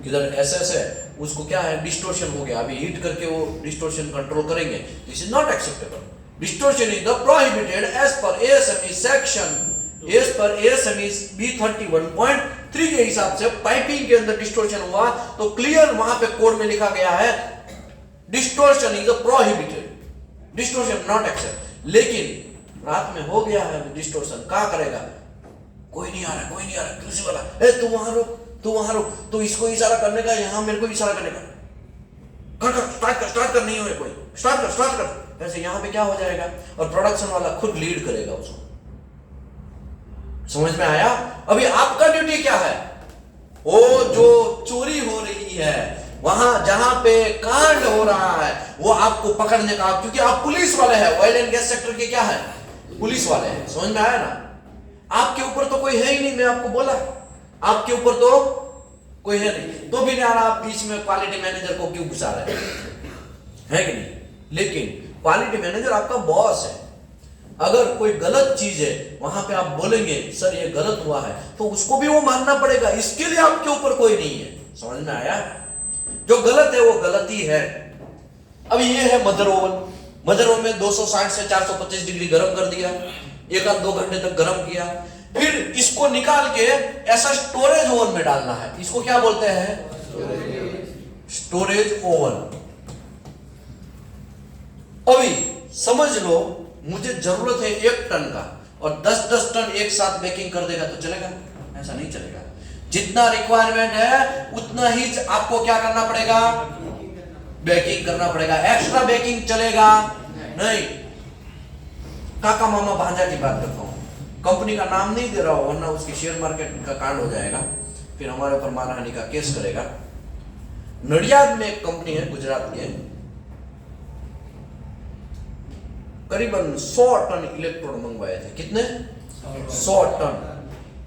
किधर ऐसे उसको क्या है, डिस्टोर्शन हो गया, अभी हीट करके वो डिस्टोर्शन कंट्रोल करेंगे। This is not acceptable. Distortion is the prohibited as per ASME section, as per ASME B31.3 के हिसाब से। पाइपिंग के अंदर डिस्टोर्शन हुआ तो क्लियर वहां पे कोड में लिखा गया है distortion is prohibited, distortion not accept. लेकिन रात में हो गया है डिस्टोर्शन, क्या करेगा? कोई नहीं आ रहा क्यूसी वाला, ए तू वहां रुक, तो इसको इशारा करने का, यहां मेरे को इशारा करने का, स्टार्ट कर, नहीं हुए कोई, स्टार्ट कर, ऐसे यहां पे क्या हो जाएगा, और प्रोडक्शन वाला खुद लीड करेगा उसको। समझ में आया? अभी आपका ड्यूटी क्या है? वो जो चोरी हो रही है, वहां जहां पे कांड हो रहा है, वो आपको पकड़ने का, क्योंकि आप पुलिस वाले हैं, ऑयल एंड गैस सेक्टर के क्या है, पुलिस वाले हैं। समझ में आया ना? आपके ऊपर तो कोई है ही नहीं, मैं आपको बोला, आपके ऊपर तो कोई है नहीं, तो भी नहीं आ रहा, आप बीच में क्वालिटी मैनेजर को क्यों घुसा रहे है कि नहीं? लेकिन क्वालिटी मैनेजर आपका बॉस है, अगर कोई गलत चीज है वहां पे आप बोलेंगे सर ये गलत हुआ है, तो उसको भी वो मानना पड़ेगा, इसके लिए आपके ऊपर कोई नहीं है। समझ में आया? जो गलत है वो गलत ही है। अब ये है मदर ओवन में 260 से 425 डिग्री गर्म कर दिया, 1-2 घंटे तक गर्म किया, फिर इसको निकाल के ऐसा स्टोरेज ओवन में डालना है। इसको क्या बोलते हैं? Storage oven. अभी समझ लो मुझे जरूरत है 1 टन का, और 10-10 टन एक साथ बेकिंग कर देगा तो चलेगा? ऐसा नहीं चलेगा। जितना रिक्वायरमेंट है उतना ही आपको क्या करना पड़ेगा? बेकिंग करना पड़ेगा। एक्स्ट्रा बेकिंग चलेगा नहीं। काका मामा भांजा की बात करता हूं, कंपनी का नाम नहीं दे रहा हूं वरना उसकी शेयर मार्केट का कांड हो जाएगा, फिर हमारे ऊपर मानहानि का केस करेगा। नडियाद में एक कंपनी है गुजरात के, करीबन 100 टन इलेक्ट्रोड मंगवाए थे। कितने? 100 टन।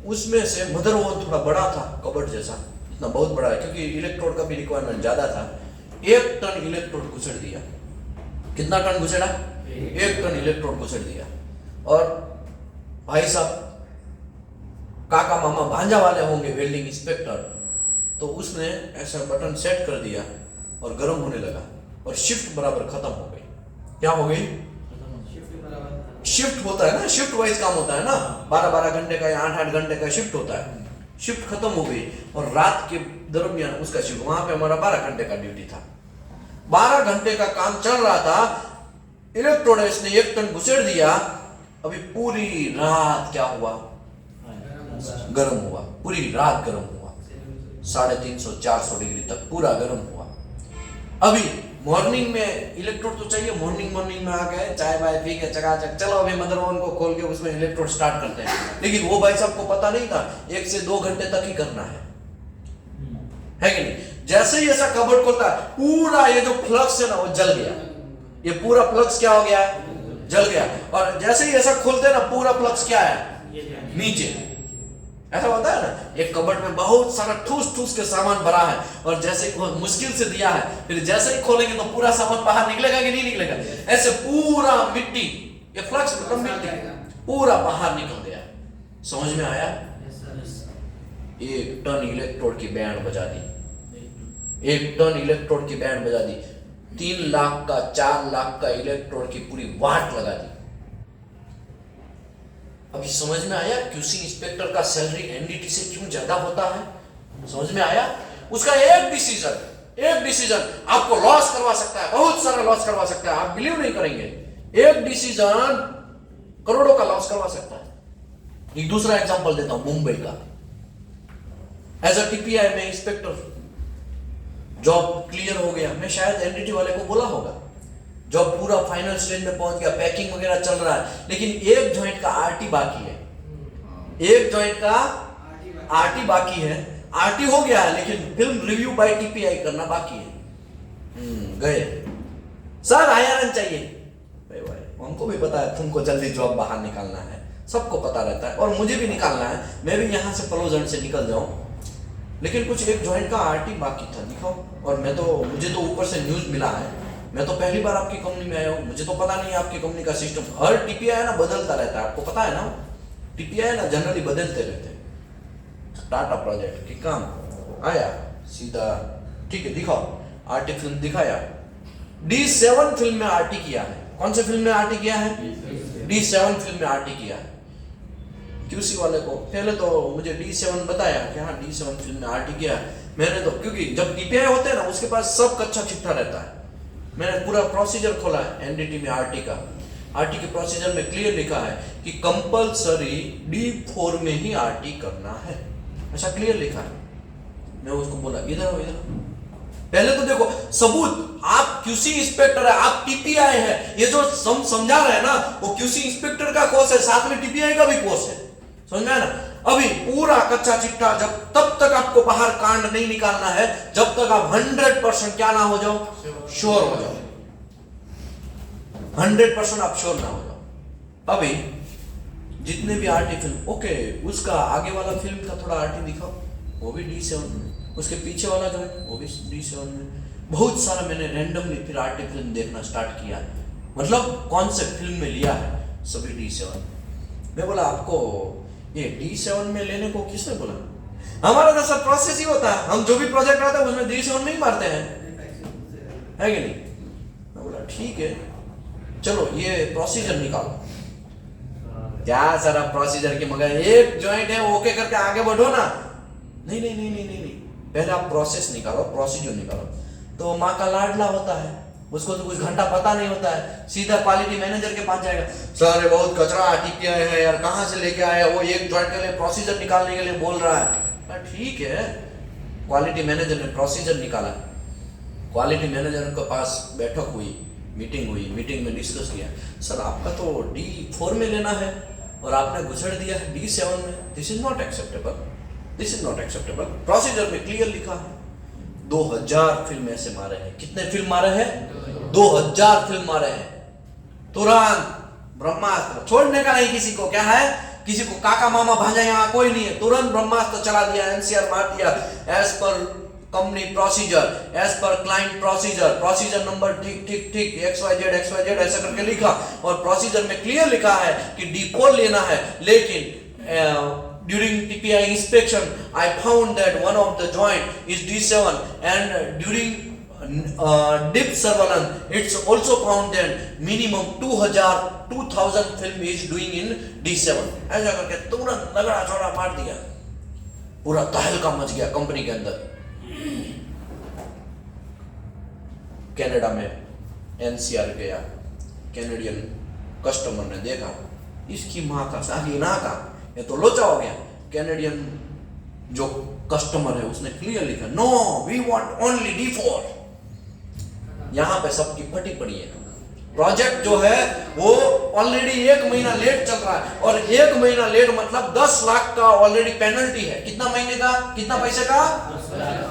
उसमें से मदर ओवन थोड़ा बड़ा था, कबर्ड जैसा, इतना बहुत बड़ा है क्योंकि इलेक्ट्रोड का भी रिक्वायरमेंट ज्यादा था। 1 टन इलेक्ट्रोड घुसेड़ दिया। कितना टन घुसेड़ा? 1 टन इलेक्ट्रोड घुसेड़ दिया। और भाई साहब काका मामा भांजा वाले होंगे वेल्डिंग इंस्पेक्टर, तो उसने ऐसा बटन सेट कर दिया और गर्म होने लगा, और शिफ्ट बराबर खत्म हो गई। क्या हो गई? शिफ्ट होता है ना, शिफ्ट वाइज काम होता है ना, 12-12 घंटे का या 8-8 घंटे का शिफ्ट होता है। शिफ्ट खत्म हो गई और रात के दरमियान उसका शिफ्ट, वहां पे हमारा 12 घंटे का ड्यूटी था, 12 घंटे का काम चल रहा था। इलेक्ट्रोड्स ने 1 टन घुसेड़ दिया। अभी पूरी रात क्या हुआ? गर्म हुआ, पूरी रात गर्म हुआ, 350-400 डिग्री तक पूरा गर्म हुआ। अभी मॉर्निंग में इलेक्ट्रोड तो चाहिए, मॉर्निंग में आ गए, चाय वाय पी के चकाचक, चलो अभी मदर ओवन को खोल के उसमें इलेक्ट्रोड स्टार्ट करते हैं। लेकिन वो भाई साहब को पता नहीं था 1 से 2 घंटे तक ही करना है कि नहीं? जैसे ही ऐसा कबर्ड खोलता है, पूरा ये जो फ्लक्स है ना वो जल गया, ये पूरा फ्लक्स क्या हो गया? जल गया। और जैसे ही ऐसा खोलते हैं ना, पूरा फ्लक्स क्या है? नीचे। ऐसा होता है ना, एक कबर्ड में बहुत सारा ठूस के सामान भरा है, और जैसे मुश्किल से दिया है, फिर जैसे ही खोलेंगे तो पूरा सामान बाहर निकलेगा कि नहीं निकलेगा? ऐसे पूरा मिट्टी, ये फ्लक्स मतलब मिट्टी पूरा बाहर निकल गया। समझ में आया? 1 टन इलेक्ट्रोड की बैंड बजा दी, 1 टन इलेक्ट्रोड की बैंड बजा दी। 3 लाख का 4 लाख का इलेक्ट्रोड की पूरी वाट लगा दी। अभी समझ में आया क्यूसी इंस्पेक्टर का सैलरी एनडीटी से क्यों ज्यादा होता है? समझ में आया? उसका एक डिसीजन आपको लॉस करवा सकता है, बहुत सारा लॉस करवा सकता है। आप बिलीव नहीं करेंगे, एक डिसीजन करोड़ों का लॉस करवा सकता है। एक दूसरा एग्जांपल देता हूं, मुंबई का। एज अ टीपीआई में इंस्पेक्टर, जॉब क्लियर हो गया, मैं शायद एनडीटी वाले को बोला होगा, जॉब पूरा फाइनल स्टेज में पहुंच गया, पैकिंग वगैरह चल रहा है, लेकिन एक जॉइंट का आरटी बाकी है, एक जॉइंट का आरटी बाकी है। आरटी हो गया है लेकिन फिल्म रिव्यू बाय टीपीआई करना बाकी है। गए सर आयरन चाहिए, भाई हमको भी पता है तुमको जल्दी जॉब बाहर निकालना है, सबको पता रहता है, और मुझे भी निकालना है, मैं भी यहां से पलोजन से निकल जाऊं, लेकिन कुछ एक जॉइंट का आरटी बाकी था, दिखाओ। और मुझे तो ऊपर से न्यूज मिला है, मैं तो पहली बार आपकी कंपनी में आया हूँ, मुझे तो पता नहीं है आपकी कंपनी का सिस्टम। हर टीपीआई ना बदलता रहता है, आपको पता है ना, टीपीआई ना जनरली बदलते रहते हैं। टाटा प्रोजेक्ट की काम आया सीधा, ठीक है दिखाओ, आरटी फिल्म दिखाया, D7 फिल्म में आरटी किया है। कौन से फिल्म में आरटी किया है? D7 फिल्म में आरटी किया है। क्यूसी वाले को पहले तो मुझे D7 बताया कि हाँ D7 फिल्म में आरटी किया है। मैंने तो, क्योंकि जब टीपीआई होते हैं ना उसके पास सब कच्चा चिट्ठा रहता है, मैंने पूरा प्रोसीजर खोला एनडीटी में आरटी का, आरटी के प्रोसीजर में क्लियर लिखा है कि कंपलसरी D4 में ही आरटी करना है, ऐसा क्लियर लिखा है। मैं उसको बोला इधर आओ, इधर आओ। पहले तो देखो सबूत, आप क्यूसी इंस्पेक्टर है, आप टीपीआई है, ये जो समझा रहे हैं ना वो क्यूसी इंस्पेक्टर का कोर्स है, साथ में टीपीआई का भी कोर्स है, समझ में आया ना। अभी पूरा कच्चा चिट्ठा जब तब तक आपको बाहर कांड नहीं निकालना है जब तक आप 100% क्या ना हो जाओ, श्योर हो जाओ, 100% आप श्योर ना हो जाओ। अभी जितने भी आरटी फिल्म, ओके उसका आगे वाला फिल्म का थोड़ा आरटी दिखाओ, वो भी D7 में, उसके पीछे वाला जो है वो भी D7 में। बहुत सारा मैंने रैंडमली फिर आरटी फिल्म देखना स्टार्ट किया, मतलब कौन से फिल्म में लिया है सभी D7। मैं बोला आपको ये D7 में लेने को किसने बोला? हमारा तो सब प्रोसेस ही होता है, हम जो भी प्रोजेक्ट आता है उसमें D7 में ही मारते हैं, है कि नहीं। मैं बोला ठीक है चलो ये प्रोसीजर निकालो। क्या सारा प्रोसीजर की, मगर एक जॉइंट है ओके करके आगे बढ़ो ना। नहीं नहीं नहीं नहीं नहीं, पहले आप प्रोसेस निकालो, प्रोसीजर निकालो। तो माँ का लाडला होता है, उसको तो कुछ घंटा पता नहीं होता है, सीधा क्वालिटी मैनेजर के पास जाएगा, सर ये बहुत कचरा टीपीआई है यार, कहाँ से लेके आया, वो एक जॉइंट के लिए प्रोसीजर निकालने के लिए बोल रहा है। ठीक है, क्वालिटी मैनेजर ने प्रोसीजर निकाला, क्वालिटी मैनेजर के पास बैठक हुई, मीटिंग हुई, मीटिंग में डिस्कस किया, सर आपका तो D4 में लेना है और आपने घुसड़ दिया है D7 में, this is not acceptable, this is not acceptable. Procedure में क्लियर लिखा है 2000 फिल्म ऐसे मारे हैं। कितने फिल्म मारे हैं? 2000 फिल्म मारे हैं। तुरंत ब्रह्मास्त्र छोड़ने का नहीं किसी को, क्या है, किसी को काका मामा भांजा यहाँ कोई नहीं है, तुरंत ब्रह्मास्त्र चला दिया, एनसीआर मार दिया, as per company procedure, as per client procedure, procedure number ठीक ठीक ठीक XYZ ऐसा करके लिखा, और प्रोसीजर में क्लियर लिखा है कि D4 लेना है। लेकिन during TPI inspection I found that one of the joint is D7, and during deep surveillance it's also found that minimum 2000 film is doing in D7। ऐसा करके तुरंत लगड़ा छोड़ा मार दिया, पूरा तहलका मच गया कंपनी के अंदर। कनाडा में NCR गया, कैनेडियन कस्टमर ने देखा, इसकी माँ का साली ना का, ये तो लोचा हो गया। कैनेडियन जो कस्टमर है उसने क्लियर लिखा, no we want only D4। यहां पे सबकी फटी पड़ी है। प्रोजेक्ट जो है वो ऑलरेडी 1 महीना लेट चल रहा है, और 1 महीना लेट मतलब 10 लाख का ऑलरेडी पेनल्टी है। कितना महीने का, कितना पैसे का?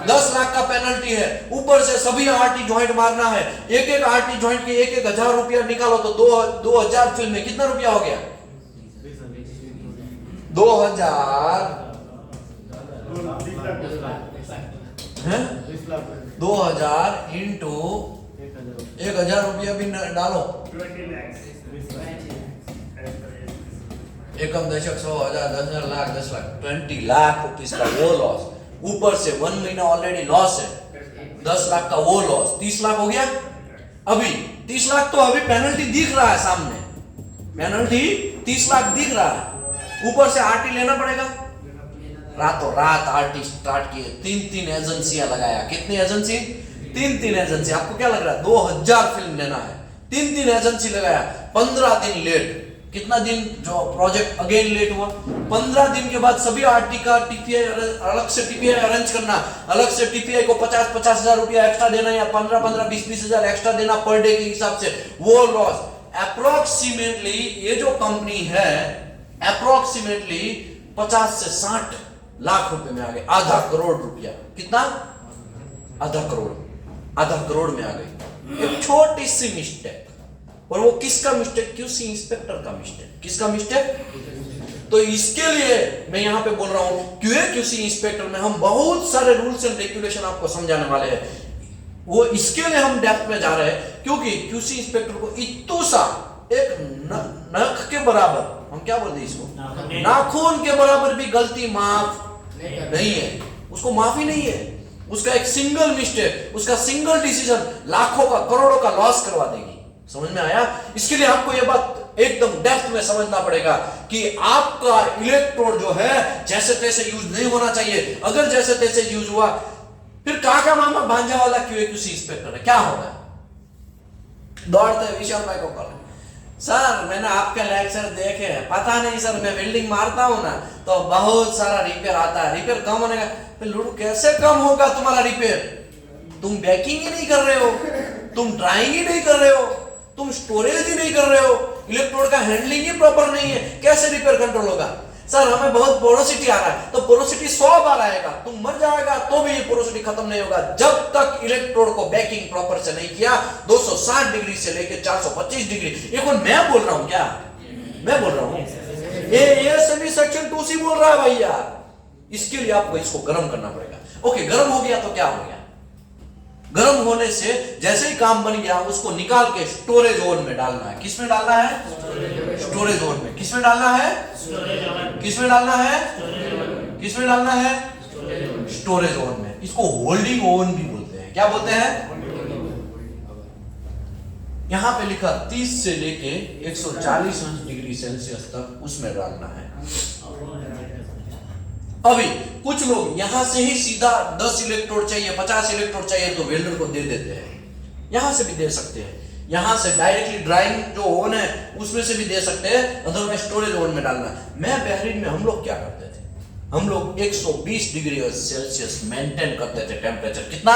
10 लाख का पेनल्टी है। ऊपर से सभी आरटी जॉइंट मारना है, एक एक आरटी जॉइंट के 1,000 रुपया निकालो तो 2000 फिल्म में कितना रुपया हो गया? 2000 इंटू 1,000 रुपया भी डालो, एकम दशक 100,000 10,000 लाख 10 लाख 20 लाख रुपीस का वो लॉस, ऊपर से 1 महीना ऑलरेडी लॉस है, 10 लाख का वो लॉस, 30 लाख हो गया। अभी 30 लाख तो अभी पेनल्टी दिख रहा है सामने, पेनल्टी 30 लाख दिख रहा है, ऊपर से आरटी लेना पड़ेगा। रातों रात आरटी स्टार्ट किए, 3 एजेंसियां लगाया। कितनी एजेंसी? 3 एजेंसी। आपको क्या लग रहा है 2000 फिल्म लेना है, 3 एजेंसी लगाया, 15 दिन लेट। कितना दिन जो प्रोजेक्ट अगेन लेट हुआ, 15 दिन के बाद सभी आरटी का टीपीआई अलग से टीपीआई अरेंज करना, अलग से टीपीआई को 50 हजार रुपया एक्स्ट्रा देना, या 15 20 हजार एक्स्ट्रा देना पर डे के हिसाब से, वो लॉस अप्रोक्सीमेटली, ये जो कंपनी है अप्रोक्सीमेटली 50 से 60 लाख रुपए में आ गए, आधा करोड़ रुपया। कितना? आधा करोड़ में आ गई, एक छोटी सी मिस्टेक। और वो किसका मिस्टेक? क्यूसी इंस्पेक्टर का मिस्टेक। किसका मिस्टेक? तो इसके लिए मैं यहां पे बोल रहा हूं क्यूसी इंस्पेक्टर में हम बहुत सारे रूल्स एंड रेगुलेशन आपको समझाने वाले हैं। वो इसके लिए हम डेप्थ में जा रहे हैं क्योंकि क्यूसी इंस्पेक्टर को इतू सा एक नख के बराबर, हम क्या बोलते हैं इसको, नाखून के बराबर भी गलती माफ नहीं है, उसको माफी नहीं है। उसका एक सिंगल मिस्टेक, उसका सिंगल डिसीजन लाखों का करोड़ों का लॉस करवा देगी। समझ में आया? इसके लिए आपको यह बात एकदम डेप्थ में समझना पड़ेगा कि आपका इलेक्ट्रोड जो है जैसे तैसे यूज नहीं होना चाहिए। अगर जैसे तैसे यूज हुआ फिर काका मामा भांजा वाला क्यूसी इंस्पेक्टर है, क्या होगा? दौड़ते विशाल भाई को कर सर मैंने आपके लेक्चर देखे, पता नहीं सर, मैं वेल्डिंग मारता हूँ ना तो बहुत सारा रिपेयर आता है, रिपेयर कम होने का। लूडू कैसे कम होगा तुम्हारा रिपेयर? तुम बेकिंग ही नहीं कर रहे हो, तुम ड्राइंग ही नहीं कर रहे हो, तुम स्टोरेज ही नहीं कर रहे हो, इलेक्ट्रोड का हैंडलिंग ही प्रॉपर नहीं है, कैसे रिपेयर कंट्रोल होगा? सर हमें बहुत पोरोसिटी आ रहा है, तो पोरोसिटी 100 बार आएगा, तुम मर जाएगा तो भी ये पोरोसिटी खत्म नहीं होगा जब तक इलेक्ट्रोड को बेकिंग प्रॉपर से नहीं किया। 260 डिग्री से लेके 425 डिग्री। ये कौन मैं बोल रहा हूं क्या? मैं बोल रहा हूं, ये सभी सेक्शन 2C बोल रहा है भैया। इसके लिए आपको इसको गर्म करना पड़ेगा। ओके, गर्म हो गया तो क्या हो गया? गर्म होने से जैसे ही काम बन गया उसको निकाल के स्टोरेज ओवन में डालना है। किस में डालना है? स्टोरेज ओवन में। किस में डालना है? किस में डालना है? किस में डालना है? स्टोरेज ओवन में। इसको होल्डिंग ओवन भी बोलते हैं। क्या बोलते हैं? यहां पे लिखा 30 से लेके 140 डिग्री सेल्सियस तक उसमें डालना है। अभी कुछ लोग यहां से ही सीधा 10 इलेक्ट्रोड चाहिए, 50 इलेक्ट्रोड चाहिए तो वेल्डर को दे देते हैं। यहां से भी दे सकते हैं, यहां से डायरेक्टली ड्राइंग जो ओवन है उसमें से भी दे सकते हैं, अदरवाइज स्टोरेज ओवन में डालना। मैं बहरीन में हम लोग क्या करते थे, हम लोग 120 डिग्री सेल्सियस मेंटेन करते थे टेम्परेचर। कितना?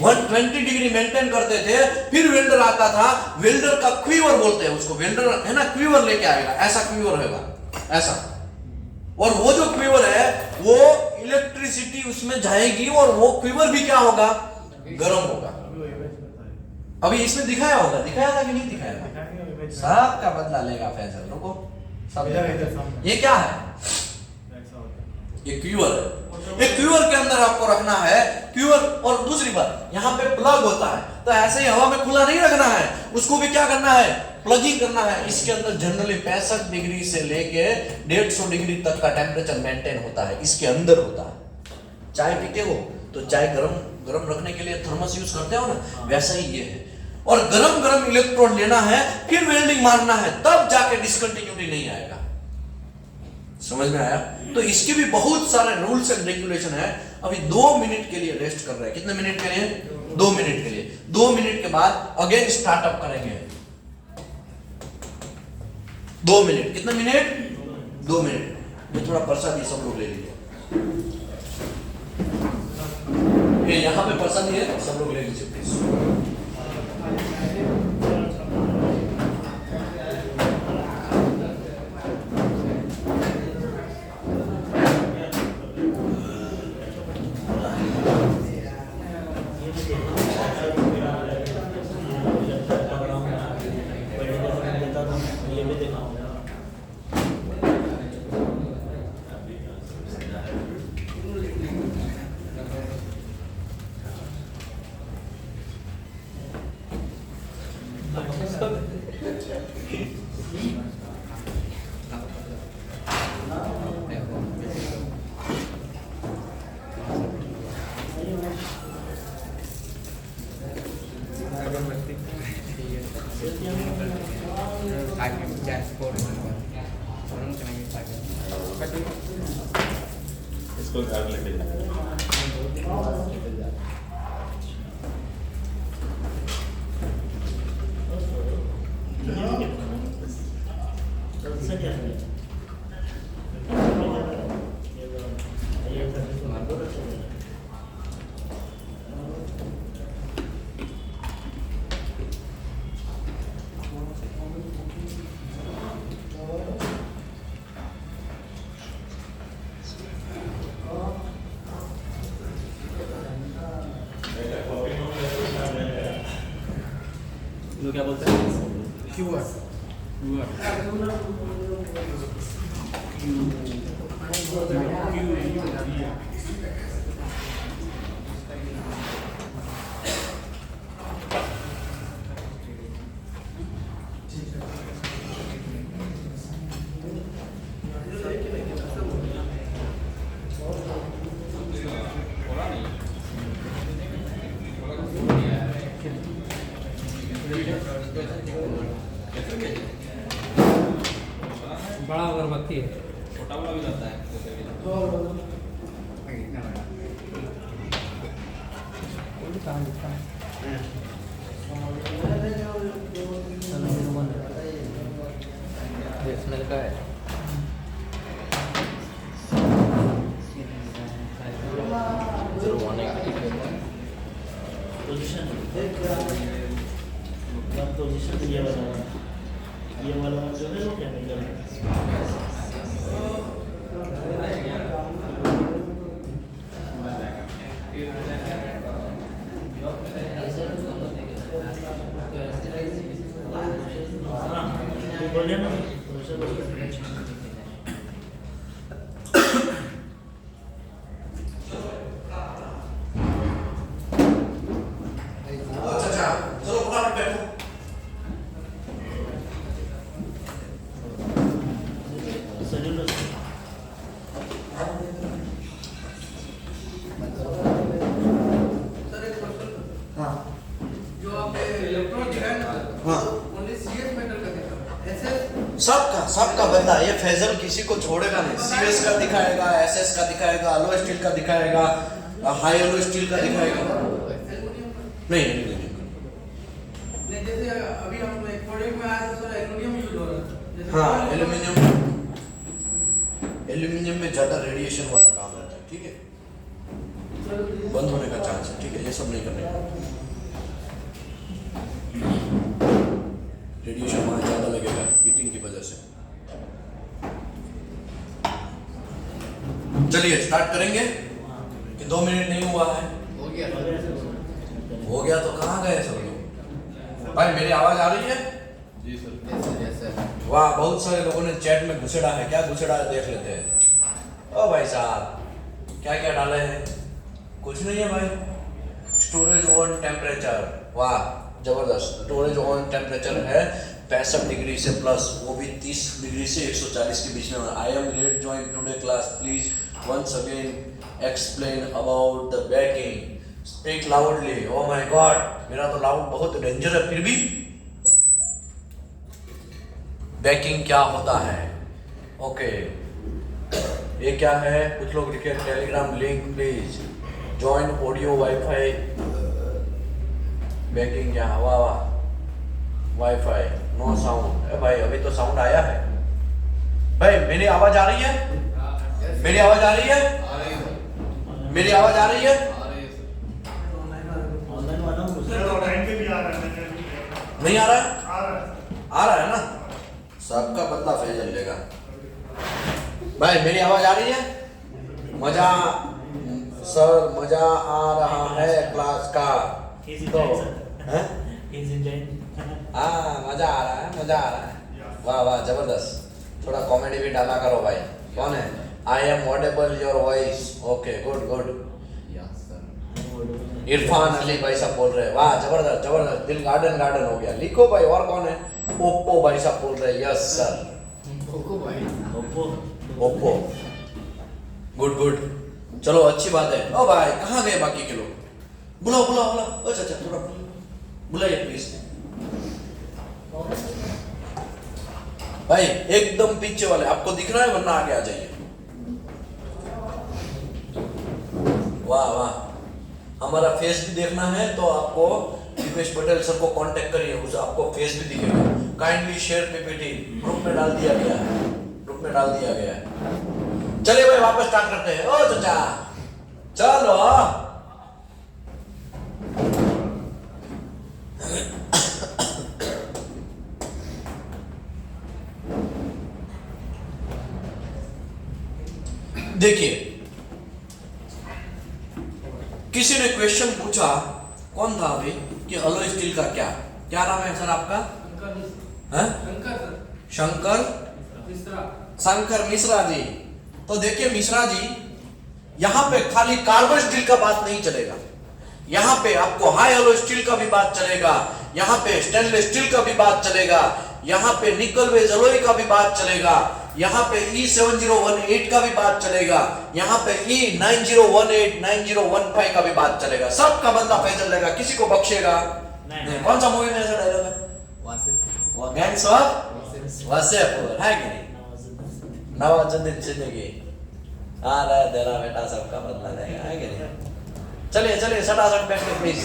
120 डिग्री मेंटेन करते थे। फिर वेल्डर आता था, वेल्डर का क्वीवर बोलते हैं उसको, वेल्डर है ना क्वीवर लेके आएगा, ऐसा क्वीवर होगा ऐसा, और वो जो क्वीवर है वो इलेक्ट्रिसिटी उसमें जाएगी और वो क्वीवर भी क्या होगा? गर्म होगा। अभी इसमें दिखाया होगा, दिखाया था कि नहीं दिखाया था? सबका बदला लेगा फैजल, रुको सब। ये क्या है? ये क्यूअर है। ये क्यूअर के अंदर आपको रखना है क्यूअर। और दूसरी बात, यहाँ पे प्लग होता है तो ऐसे ही हवा में खुला नहीं रखना है, उसको भी क्या करना है? प्लगिंग करना है। इसके अंदर जनरली 65 डिग्री से लेके 150 डिग्री तक का टेम्परेचर मेंटेन होता है, इसके अंदर होता है। चाय पीते हो तो चाय गरम रखने के लिए थर्मस यूज करते हो ना, वैसा ही ये है। और गरम इलेक्ट्रोड लेना है, फिर वेल्डिंग मारना है, तब जाके डिसकंटिन्यूटी नहीं आएगा। समझ में आया? तो इसके भी बहुत सारे रूल्स एंड रेगुलेशन है। अभी 2 मिनट के लिए रेस्ट कर रहे हैं। कितने मिनट के लिए? 2 मिनट के लिए। 2 मिनट के बाद अगेन स्टार्टअप करेंगे। 2 मिनट। कितने मिनट? 2 मिनट। ये थोड़ा प्रसाद सब लोग ले लीजिए, ये यहाँ पे प्रसाद है, सब लोग ले लीजिए प्लीज। इसको घर लेके क्या बोलते हैं? क्यूआर बड़ा अगरबत्ती है, छोटा वाला भी रहता है। कहाँ लिखा है? फैजल का है। पोजीशन ये वाला जो है वो केमिकल है। बोलिए ना अच्छा चलो फटाफट बैठो। जो आपने इलेक्ट्रॉन दिखाया ना, हाँ। ओनली सीएस मेटल का दिखा, एसएस सबका बंदा ये फैजल किसी को छोड़ेगा नहीं। सीएस का दिखाएगा, एसएस का दिखाएगा, अलो स्टील का दिखाएगा, हाई अलो स्टील का दिखाएगा। एल्युमिनियम नहीं ने जैसे अभी हम एक प्रोडक्ट में आया था सर एल्युमिनियम यूज हो रहा था। जैसे हाँ कॉल- एल्यूमिनियम में ज्यादा रेडिएशन वाला काम रहता है, ठीक है, बंद होने का चांस है, ठीक है, ये सब नहीं करने का। रेडिएशन वहां ज्यादा लगेगा हीटिंग की वजह से। चलिए स्टार्ट करेंगे कि 2 मिनट नहीं हुआ है। हो गया तो कहाँ गए सब लोग? भाई मेरी आवाज आ रही है? जी सर। वाह, बहुत सारे लोगों ने चैट में घुसेड़ा है। क्या घुसेड़ा है देख लेते हैं। ओ भाई साहब क्या क्या डाले हैं? कुछ नहीं है भाई। स्टोरेज ऑन टेम्परेचर, वाह जबरदस्त। स्टोरेज ऑन टेम्परेचर है 65 डिग्री से प्लस, वो भी 30 डिग्री से 140 के बीच में। I am late join today class, please once again explain about the baking, speak loudly. Oh my God, मेरा तो लाउड बहुत डेंजर है। फिर भी बेकिंग क्या होता है? ओके, ये क्या है? कुछ लोग लिखे Telegram link please join audio wifi. Baking क्या? वाह वाह, वाईफाई नो साउंड। भाई अभी तो साउंड आया है। भाई मेरी आवाज आ रही है? मेरी आवाज आ रही है? मेरी आवाज आ रही है? ऑनलाइन वाला नहीं आ रहा है? आ रहा है ना? सबका बदला फैजल लेगा। भाई मेरी आवाज आ रही है? मजा सर, मजा आ रहा है क्लास का। तो हैं? हाँ मजा आ रहा है, मजा आ रहा है। वाह वाह जबरदस्त। थोड़ा कॉमेडी भी डाला करो भाई। कौन है? I am audible your voice. Okay good good. Irfan Ali भाई साहब बोल रहे हैं, वाह जबरदस्त जबरदस्त। दिल गार्डन गार्डन हो गया। लिखो भाई। और कौन है? ओप्पो भाई साहब बोल रहे हैं, yes sir. Oppo, good good. चलो अच्छी बात है। ओ भाई कहाँ गए बाकी के लोग? बुलाओ बुलाओ बुलाओ। अच्छा अच्छा थोड़ा बुलाइए प्लीज। भाई एकदम पीछे वाले आपको दिख रहा है, वरना आगे आ जाइए। वाह वाह, हमारा फेस भी देखना है तो आपको दीपेश पटेल सर को कांटेक्ट करिए, उस आपको फेस भी दिखेगा। काइंडली शेयर पीपीटी ग्रुप में डाल दिया गया है, ग्रुप में डाल दिया गया है। चलिए भाई वापस स्टार्ट करते हैं। ओ चाचा चलो। देखिए किसी ने क्वेश्चन पूछा, कौन था अभी, कि अलो स्टील का क्या क्या नाम है सर आपका? हैं? शंकर शंकर मिश्रा जी। तो देखिए मिश्रा जी, यहां पे खाली कार्बन स्टील का बात नहीं चलेगा, यहां पे आपको हाई अलो स्टील का भी बात चलेगा, यहां पे स्टेनलेस स्टील का भी बात चलेगा, यहां पे निकल बेस एलॉय का भी बात चलेगा, यहाँ पे E7018 का भी बात चलेगा, यहाँ पे E9018 9015 का भी बात चलेगा। सबका बंदा फैजल लेगा, किसी को बख्शेगा नहीं। कौन सा मूवी में ऐसा डायलॉग है? वो गैंग्स ऑफ वासेपुर है कि नहीं? नवाजुद्दीन सिद्दीकी। हाँ तेरा बेटा सबका बदला लेगा, है कि नहीं? चलिए चलिए सटासट बैठिए प्लीज।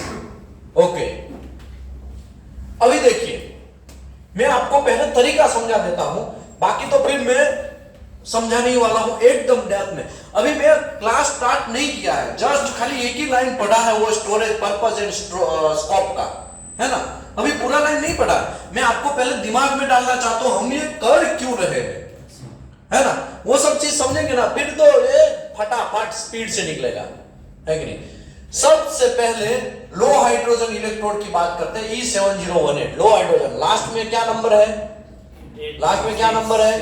ओके, अभी देखिए मैं आपको पहले तरीका समझा देता हूं। बाकी तो फिर मैं समझाने ही वाला हूं एकदम डेप्थ में। अभी मैं क्लास स्टार्ट नहीं किया है, जस्ट खाली एक ही लाइन पढ़ा है, वो स्टोरेज पर्पस एंड स्कोप का, है ना। अभी पूरा लाइन नहीं पढ़ा। मैं आपको पहले दिमाग में डालना चाहता हूं हम ये कर क्यों रहे हैं, है ना। वो सब चीज समझेंगे ना, फिर तो ये फटाफट स्पीड से निकलेगा, है कि नहीं। सबसे पहले लो हाइड्रोजन इलेक्ट्रोड की बात करते हैं, E7018 लो हाइड्रोजन। लास्ट में क्या नंबर है, लास्ट में क्या नंबर है,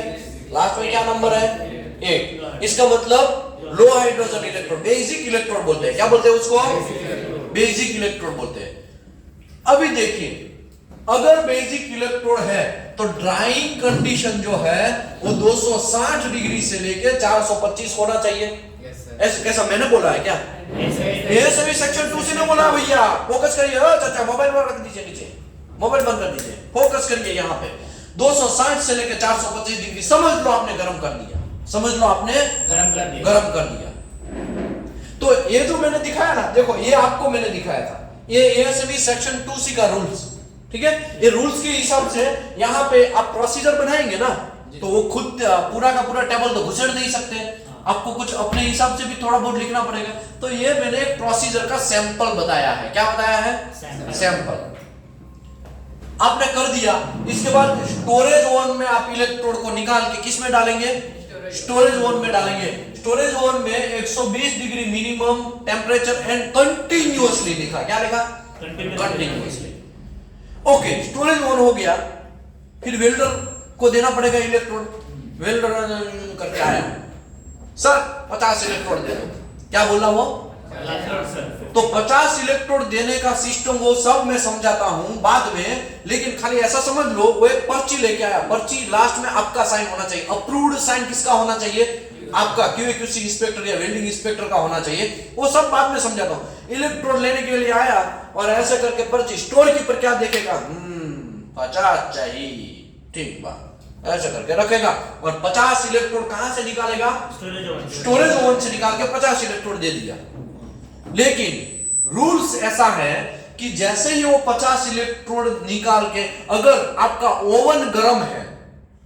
लास्ट में क्या नंबर है, 8। इसका मतलब लो हाइड्रोजन इलेक्ट्रोड, बेसिक इलेक्ट्रोड बोलते हैं। क्या बोलते हैं उसको, बेसिक इलेक्ट्रोड बोलते हैं। अभी देखिए, अगर बेसिक इलेक्ट्रोड है तो ड्राइंग कंडीशन जो है वो 260 डिग्री से लेके 425 होना चाहिए। ऐसे कैसा मैंने बोला है क्या, ये सभी सेक्शन 2 से ने बोला भैया। फोकस करिए चाचा, मोबाइल में रख दीजिए नीचे, मोबाइल बंद कर दीजिए, फोकस करिए यहाँ पे। 260 से लेकर 425 डिग्री समझ लो आपने गर्म कर लिया, समझ लो आपने गर्म कर लिया। तो ये जो मैंने दिखाया ना, देखो ये आपको मैंने दिखाया था, ये ASME सेक्शन 2C का रूल्स, ठीक है। ये रूल्स के हिसाब से यहाँ पे आप प्रोसीजर बनाएंगे ना, तो वो खुद पूरा का पूरा टेबल तो घुसेड़ नहीं सकते, आपको कुछ अपने हिसाब से भी थोड़ा बहुत लिखना पड़ेगा। तो ये मैंने एक प्रोसीजर का सैंपल बताया है। क्या बताया है, सैंपल आपने कर दिया। इसके बाद स्टोरेज ओवन में आप इलेक्ट्रोड को निकाल के किस में डालेंगे, स्टोरेज ओवन में डालेंगे। स्टोरेज ओवन में 120 degree minimum temperature and continuously लिखा। क्या लिखा, कंटिन्यूअसली। ओके, स्टोरेज ओवन हो गया, फिर वेल्डर को देना पड़ेगा इलेक्ट्रोड। वेल्डर करके आया, सर 50 इलेक्ट्रोड दे दो। क्या बोला वो, तो 50 इलेक्ट्रोड देने का सिस्टम वो सब मैं समझाता हूं बाद में, लेकिन खाली ऐसा समझ लो वो एक पर्ची लेके आया। पर्ची लास्ट में आपका साइन होना चाहिए। अप्रूव्ड साइन किसका होना चाहिए, आपका QA/QC इंस्पेक्टर या वेल्डिंग इंस्पेक्टर का होना चाहिए। वो सब बाद में समझाता हूं। इलेक्ट्रोड लेने के लिए आया और ऐसे करके पर्ची, स्टोर कीपर क्या देखेगा, 50 चाहिए, ठीक बात, ऐसे करके रखेगा और 50 इलेक्ट्रोड कहां से निकालेगा, स्टोरेज ओवन से निकाल के 50 इलेक्ट्रोड दे दिया। लेकिन रूल्स ऐसा है कि जैसे ही वो 50 इलेक्ट्रोड निकाल के, अगर आपका ओवन गर्म है,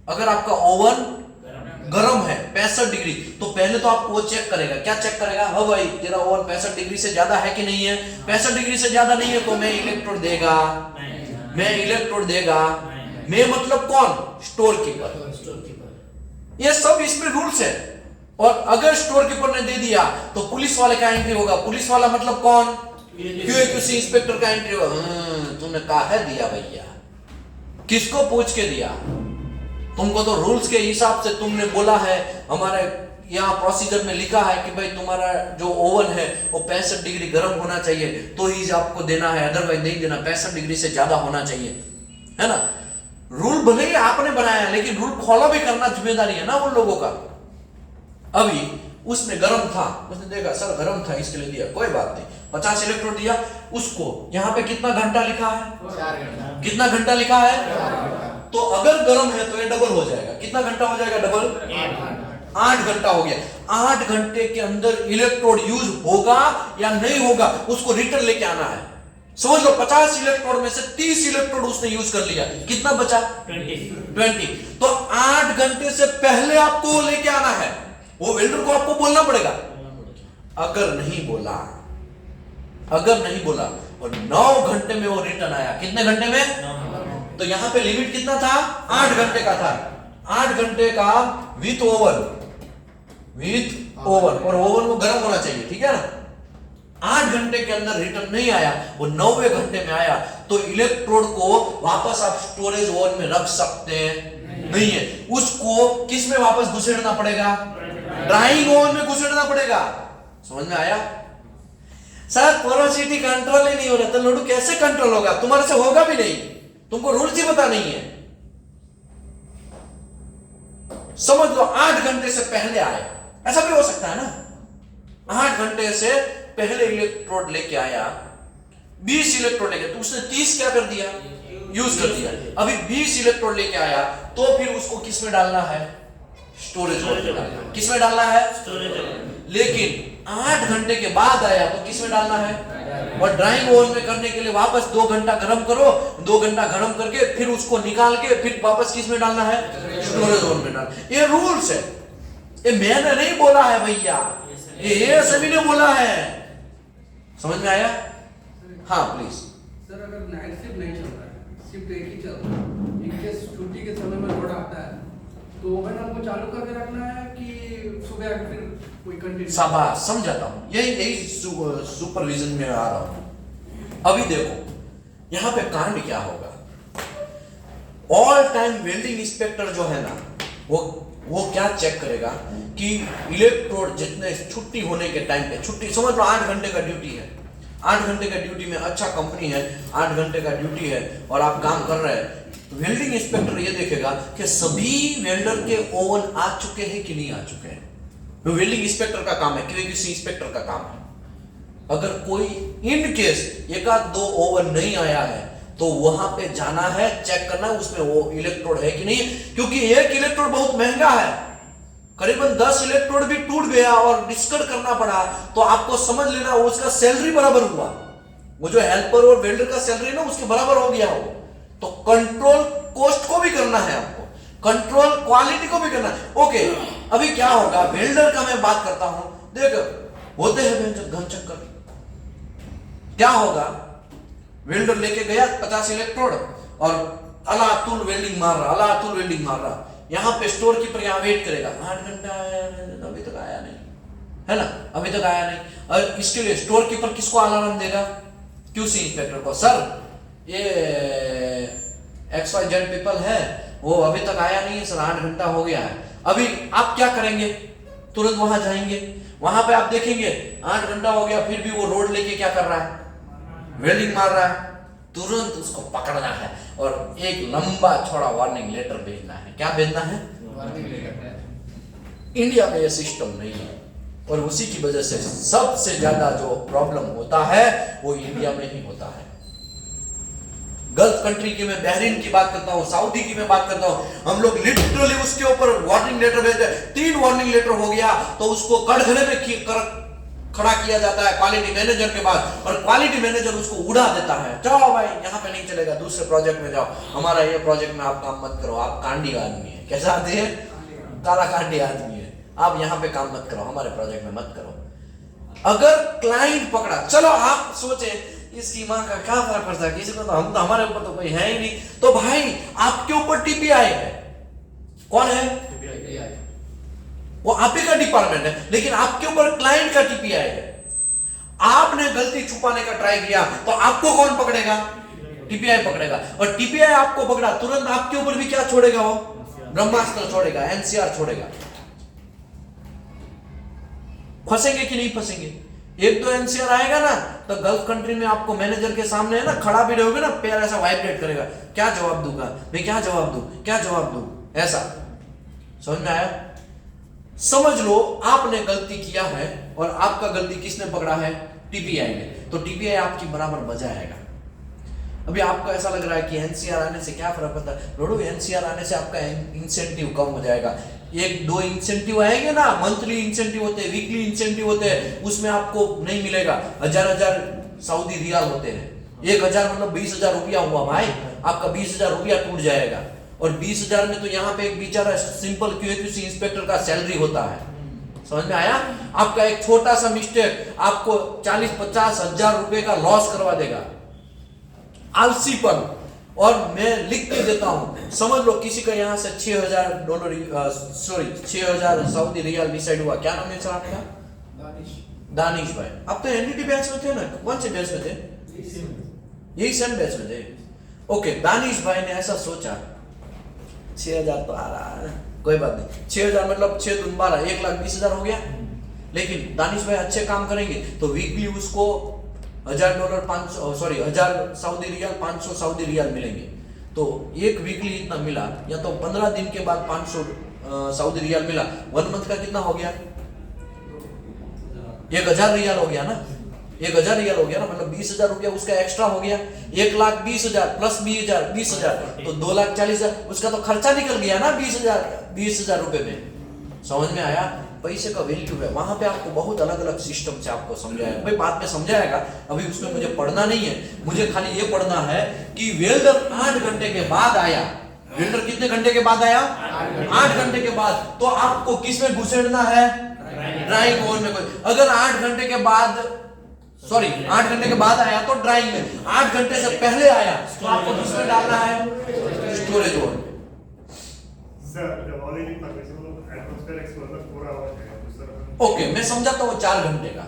अगर आपका ओवन गर्म है 65 डिग्री, तो पहले तो आपको वो चेक करेगा। क्या चेक करेगा, हाँ भाई तेरा ओवन 65 डिग्री से ज्यादा है कि नहीं है। 65 डिग्री से ज्यादा नहीं है तो मैं इलेक्ट्रोड देगा, मैं इलेक्ट्रोड देगा। मैं मतलब कौन, स्टोर कीपर। ये सब इसमें रूल्स है। और अगर स्टोर कीपर ने दे दिया तो पुलिस वाले का एंट्री होगा। पुलिस वाला मतलब कौन, QA/QC इंस्पेक्टर का एंट्री होगा। तुमने काहे दिया भैया, किसको पूछ के दिया, तुमको तो रूल्स के हिसाब से तुमने बोला है। हमारे यहाँ प्रोसीजर में लिखा है कि भाई तुम्हारा जो ओवन है वो 65 डिग्री गर्म होना चाहिए तो ही आपको देना है, अदरवाइज नहीं देना। 65 डिग्री से ज्यादा होना चाहिए, है ना। रूल भले ही आपने बनाया, लेकिन रूल फॉलो भी करना जिम्मेदारी है ना उन लोगों का। अभी उसने गर्म था, उसने देखा सर गर्म था इसके लिए दिया, कोई बात नहीं, 50 इलेक्ट्रोड दिया उसको। यहाँ पे कितना घंटा लिखा है, 4 घंटा। कितना घंटा लिखा है, तो अगर गर्म है तो ये डबल हो जाएगा। कितना घंटा हो जाएगा, डबल, 8 घंटा हो गया। 8 घंटे के अंदर इलेक्ट्रोड यूज होगा या नहीं होगा, उसको रिटर्न लेके आना है। समझ लो 50 इलेक्ट्रोड में से 30 इलेक्ट्रोड उसने यूज कर लिया, कितना बचा, 20। तो 8 घंटे से पहले आपको लेके आना है। वो वेल्डर को आपको बोलना पड़ेगा। अगर नहीं बोला, अगर नहीं बोला और 9 घंटे में वो रिटर्न आया, कितने घंटे में, तो यहां पे लिमिट कितना था, 8 घंटे का था। 8 घंटे का विथ ओवन, विथ ओवन, और ओवन वो गर्म होना चाहिए, ठीक है ना। 8 घंटे के अंदर रिटर्न नहीं आया, वो 9वें घंटे में आया, तो इलेक्ट्रोड को वापस आप स्टोरेज ओवन में रख सकते हैं नहीं है। उसको किस में वापस घुसेड़ना पड़ेगा, ड्राइंग ओवन में घुसेड़ना पड़ेगा। समझ में आया। सर पोरोसिटी कंट्रोल ही नहीं हो रहा, तो लड्डू कैसे कंट्रोल होगा, तुम्हारे से होगा भी नहीं, तुमको रूल्स ही पता नहीं है। समझ लो 8 घंटे से पहले आया, ऐसा भी हो सकता है ना। 8 घंटे से पहले इलेक्ट्रोड लेके आया, 20 इलेक्ट्रोड लेके, तो उसने 30 क्या कर दिया, यूज कर दिया। अभी 20 इलेक्ट्रोड लेके आया तो फिर उसको किस में डालना है, स्टोरेज ओवन में डालना है। किस में डालना है, स्टोरेज। लेकिन 8 घंटे के बाद आया तो किस में डालना है? और ड्राइंग ओवन में करने के लिए वापस 2 घंटा गर्म करो, 2 घंटा गर्म करके फिर उसको निकाल के फिर वापस किस में डालना है? स्टोरेज ओवन में डालना। ये रूल्स है, ये मैंने नहीं बोला है भैया, ये सभी ने बोला है। समझ में आया? हाँ प्लीज। सर अगर नाइट शिफ्ट नहीं चल रहा है, शिफ्ट एक ही चल रहा है, इनकेस छुट्टी के समय में लोड आता है तो ओवन हमको चालू करके रखना है कि सुबह फिर कोई कंटिन्यू? शाबाश, समझाता हूं, यही सुपरविजन में आ रहा हूं। अभी देखो यहां पे कांड क्या होगा। ऑल टाइम वेल्डिंग इंस्पेक्टर जो है ना, वो क्या चेक करेगा कि इलेक्ट्रोड जितने छुट्टी होने के टाइम पे, छुट्टी समझ लो 8 घंटे का ड्यूटी है, 8 घंटे का ड्यूटी में अच्छा कंपनी है, 8 घंटे का ड्यूटी है और आप काम कर रहे हैं, वेल्डिंग इंस्पेक्टर ये देखेगा कि सभी वेल्डर के ओवन आ चुके हैं कि नहीं आ चुके हैं। वो वेल्डिंग इंस्पेक्टर का काम है, QAQC इंस्पेक्टर का काम है। अगर कोई इन केस 1-2 ओवन नहीं आया है तो वहां पे जाना है, चेक करना है उसमें वो इलेक्ट्रोड है कि नहीं, क्योंकि एक इलेक्ट्रोड बहुत महंगा है, करीबन 10 इलेक्ट्रोड भी टूट गया और डिस्कर्ड करना पड़ा तो आपको समझ लेना उसका सैलरी बराबर हुआ, वो जो हेल्पर और वेल्डर का सैलरी ना उसके बराबर हो गया वो। तो कंट्रोल कॉस्ट को भी करना है आपको, कंट्रोल क्वालिटी को भी करना है। ओके, अभी क्या होगा, वेल्डर का मैं बात करता हूं, देख होते हैं घन चक्कर, क्या होगा, वेल्डर लेके गया 50 इलेक्ट्रोड और अलातुल वेल्डिंग मार रहा, यहां पे स्टोर कीपर यहां वेट करेगा, 8 घंटा आया अभी तक आया नहीं, है ना, अभी तक आया नहीं। और इसके लिए स्टोर कीपर किसको अलार्म देगा? QC इंस्पेक्टर को, सर ये XYZ पीपल है, वो अभी तक आया नहीं है सर, 8 घंटा हो गया है। अभी आप क्या करेंगे? तुरंत वहां जाएंगे, वहां पे आप देखेंगे 8 घंटा हो गया फिर भी वो रोड लेके क्या कर रहा है? वेल्डिंग मार रहा है। तुरंत उसको पकड़ना है और एक लंबा छोड़ा वार्निंग लेटर भेजना है। क्या भेजना है? Warning letter. इंडिया में ये सिस्टम नहीं है और उसी की वजह से सबसे ज्यादा जो प्रॉब्लम होता है वो इंडिया में ही होता है। गल्फ कंट्री की मैं बहरीन की बात करता हूँ, सऊदी की मैं बात करता हूँ, हम लोग लिटरली उसके ऊपर वार्निंग लेटर भेजते, 3 वार्निंग लेटर हो गया तो उसको कटघरे में खड़ा किया जाता है क्वालिटी मैनेजर के पास, और क्वालिटी मैनेजर उसको उड़ा देता है, जाओ भाई यहाँ पे नहीं चलेगा, दूसरे प्रोजेक्ट में जाओ, हमारा ये प्रोजेक्ट में आप काम मत करो, आप कांडी आदमी है। कैसा आदमी है? काला कांडी आदमी है, आप यहाँ पे काम मत करो, हमारे प्रोजेक्ट में मत करो। अगर क्लाइंट पकड़ा, चलो आप सोचे इसकी माँ का क्या फर्क पड़ता है, किसी को तो हम तो, हमारे ऊपर तो कोई है ही नहीं, तो भाई आपके ऊपर TPI है। कौन है? वो आप ही का डिपार्टमेंट है, लेकिन आपके ऊपर क्लाइंट का TPI है। आपने गलती छुपाने का ट्राई किया तो आपको कौन पकड़ेगा? TPI पकड़ेगा, और TPI आपको पकड़ा तुरंत आपके ऊपर भी क्या छोड़ेगा? वो ब्रह्मास्त्र छोड़ेगा, NCR छोड़ेगा। फंसेंगे कि नहीं फंसेंगे? 1-2 NCR आएगा ना तो गल्फ कंट्री में आपको मैनेजर के सामने है ना, खड़ा भी रहोगे ना, पैर ऐसा वाइब्रेट करेगा, क्या जवाब दूंगा मैं, क्या जवाब दूं, ऐसा। समझ में आया? समझ लो आपने गलती किया है और आपका गलती किसने पकड़ा है? TPI ने, तो TPI आपकी बराबर बजाएगा। अभी आपको ऐसा लग रहा है कि NCR आने से क्या फर्क पड़ता है? रोडो, NCR आने से आपका इंसेंटिव कम हो जाएगा। 1-2 इंसेंटिव आएंगे ना, मंथली इंसेंटिव होते हैं, वीकली इंसेंटिव होते हैं, उसमें आपको नहीं मिलेगा। 1000 सऊदी रियाल होते हैं, 1000 मतलब 20,000 रुपया हुआ भाई, आपका 20,000 रुपया टूट जाएगा। और 20,000 में तो यहाँ पे एक बेचारा सिंपल QAQC इंस्पेक्टर का सैलरी होता है। समझ में आया? आपका एक छोटा सा मिस्टेक आपको 40-50 हजार रुपए का लॉस करवा देगा। आलसीपन। और मैं लिख के देता हूं, समझ लो किसी का यहाँ से $6,000 सऊदी रियाल डिसाइड हुआ। क्या नाम है सर आपका? दानिश भाई। आप तो NDT बैच में थे ना, कौन से बैच में थे? यही सेम बैच में थे। ओके, दानिश भाई ने ऐसा सोचा 6,000 तो आ रहा है, कोई बात नहीं, 6,000 मतलब 6 दूनी 12, 1,20,000 हो गया। लेकिन दानिश भाई अच्छे काम करेंगे तो वीकली उसको $1,000 सऊदी रियाल 500 सऊदी रियाल मिलेंगे। तो एक वीकली इतना मिला, या तो 15 दिन के बाद 500 सऊदी रियाल मिला, 1 मंथ का कितना हो गया? 1,000 रियाल हो गया ना, 1,000 रियाल हो गया ना, मतलब 20,000 रुपया उसका एक्स्ट्रा हो गया। 1,20,000 प्लस 20,000 तो 2,40,000 उसका तो खर्चा निकल गया ना 20,000 रुपए में। समझ में आया? पैसे का वैल्यू है, वहां पे आपको बहुत अलग अलग सिस्टम से आपको समझाएगा। भाई बाद में समझाएगा, अभी उसमें मुझे पढ़ना नहीं है, मुझे खाली ये पढ़ना है कि वेल्डर 8 घंटे के बाद आया। वेल्डर कितने घंटे के बाद आया? 8 घंटे के बाद। तो आपको किस में घुसेड़ना है? ड्राइंग ओवन में। कोई अगर 8 घंटे के बाद 8 घंटे के बाद आया तो ड्राइंग में, 8 घंटे से पहले आया तो आपको किसमें डालना है? स्टोरेज ओवन में। Sir, the volume permissible atmosphere exposure 4 hours है तो सर ओके, मैं समझाता हूँ 4 घंटे का।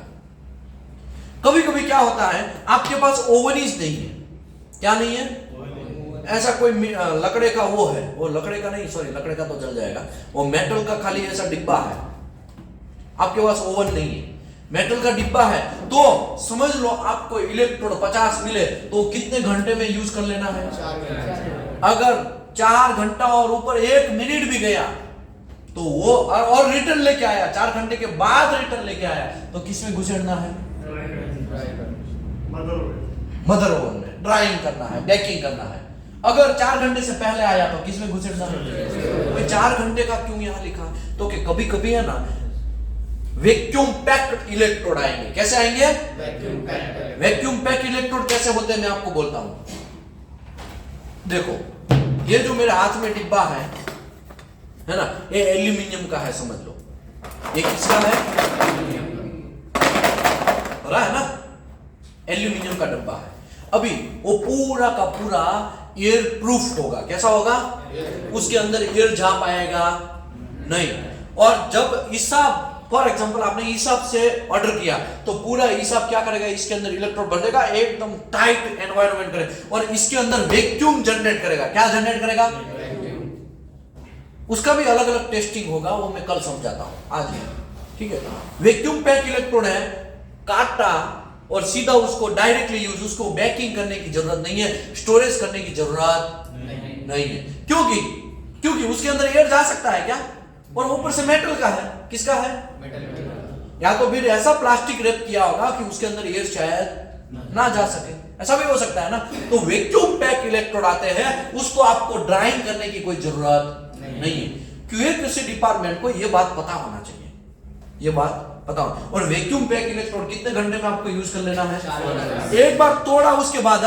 कभी कभी क्या होता है, आपके पास ओवनीज नहीं है। क्या नहीं है? ऐसा कोई लकड़े का वो है, वो लकड़े का नहीं, सॉरी लकड़े का तो जल जाएगा, वो मेटल का खाली ऐसा डिब्बा है। आपके पास ओवन नहीं है, मेटल का डिब्बा है, तो समझ लो आपको इलेक्ट्रोड 50 मिले तो कितने घंटे में यूज कर लेना है? 4 घंटे। अगर 4 घंटा और ऊपर 1 मिनट भी गया तो वो और रिटर्न लेके आया, 4 घंटे के बाद रिटर्न लेके आया तो किसमें घुसेड़ना है? मदर ओवन में। ड्राइंग करना है, बेकिंग करना है। अगर 4 घंटे से पहले आया तो किसमें घुसेड़ना है? भाई 4 घंटे का क्यों यहां लिखा? तो कि कभी कभी है ना वैक्यूम पैक्ड इलेक्ट्रोड आएंगे। कैसे आएंगे? वैक्यूम पैक्ड इलेक्ट्रोड कैसे होते हैं मैं आपको बोलता हूं। देखो ये जो मेरे हाथ में डिब्बा है ना, ये एल्यूमिनियम का है, समझ लो। ये किसका है? रहा है ना, एल्यूमिनियम का डब्बा है। अभी वो पूरा का पूरा एयर प्रूफ होगा। कैसा होगा? उसके अंदर एयर जा पाएगा नहीं। और जब हिसाब, फॉर एग्जांपल आपने हिसाब से ऑर्डर किया तो पूरा हिसाब क्या करेगा? इसके अंदर इलेक्ट्रोड भर देगा, एकदम टाइट एनवायरनमेंट करेगा और इसके अंदर वैक्यूम जनरेट करेगा। क्या जनरेट करेगा? उसका भी अलग अलग टेस्टिंग होगा, वो मैं कल समझाता हूं, आज नहीं, ठीक है। वैक्यूम पैक इलेक्ट्रोड है, काटा और सीधा उसको डायरेक्टली यूज, उसको बैकिंग करने की जरूरत नहीं है, स्टोरेज करने की जरूरत नहीं है। क्योंकि उसके अंदर एयर जा सकता है क्या? और ऊपर से मेटल का है। किसका है? मेटल। या तो फिर ऐसा प्लास्टिक रैप किया होगा कि उसके अंदर एयर शायद ना जा सके, ऐसा भी हो सकता है ना। तो वैक्यूम पैक इलेक्ट्रोड आते हैं, उसको आपको ड्राइंग करने की कोई जरूरत नहीं है। क्यूए डिपार्टमेंट को यह बात पता होना चाहिए, ये बात पता हो। और वैक्यूम पैक इलेक्ट्रोड कितने घंटे में आपको यूज कर लेना है? 4 घंटे। एक बार तोड़ा उसके बाद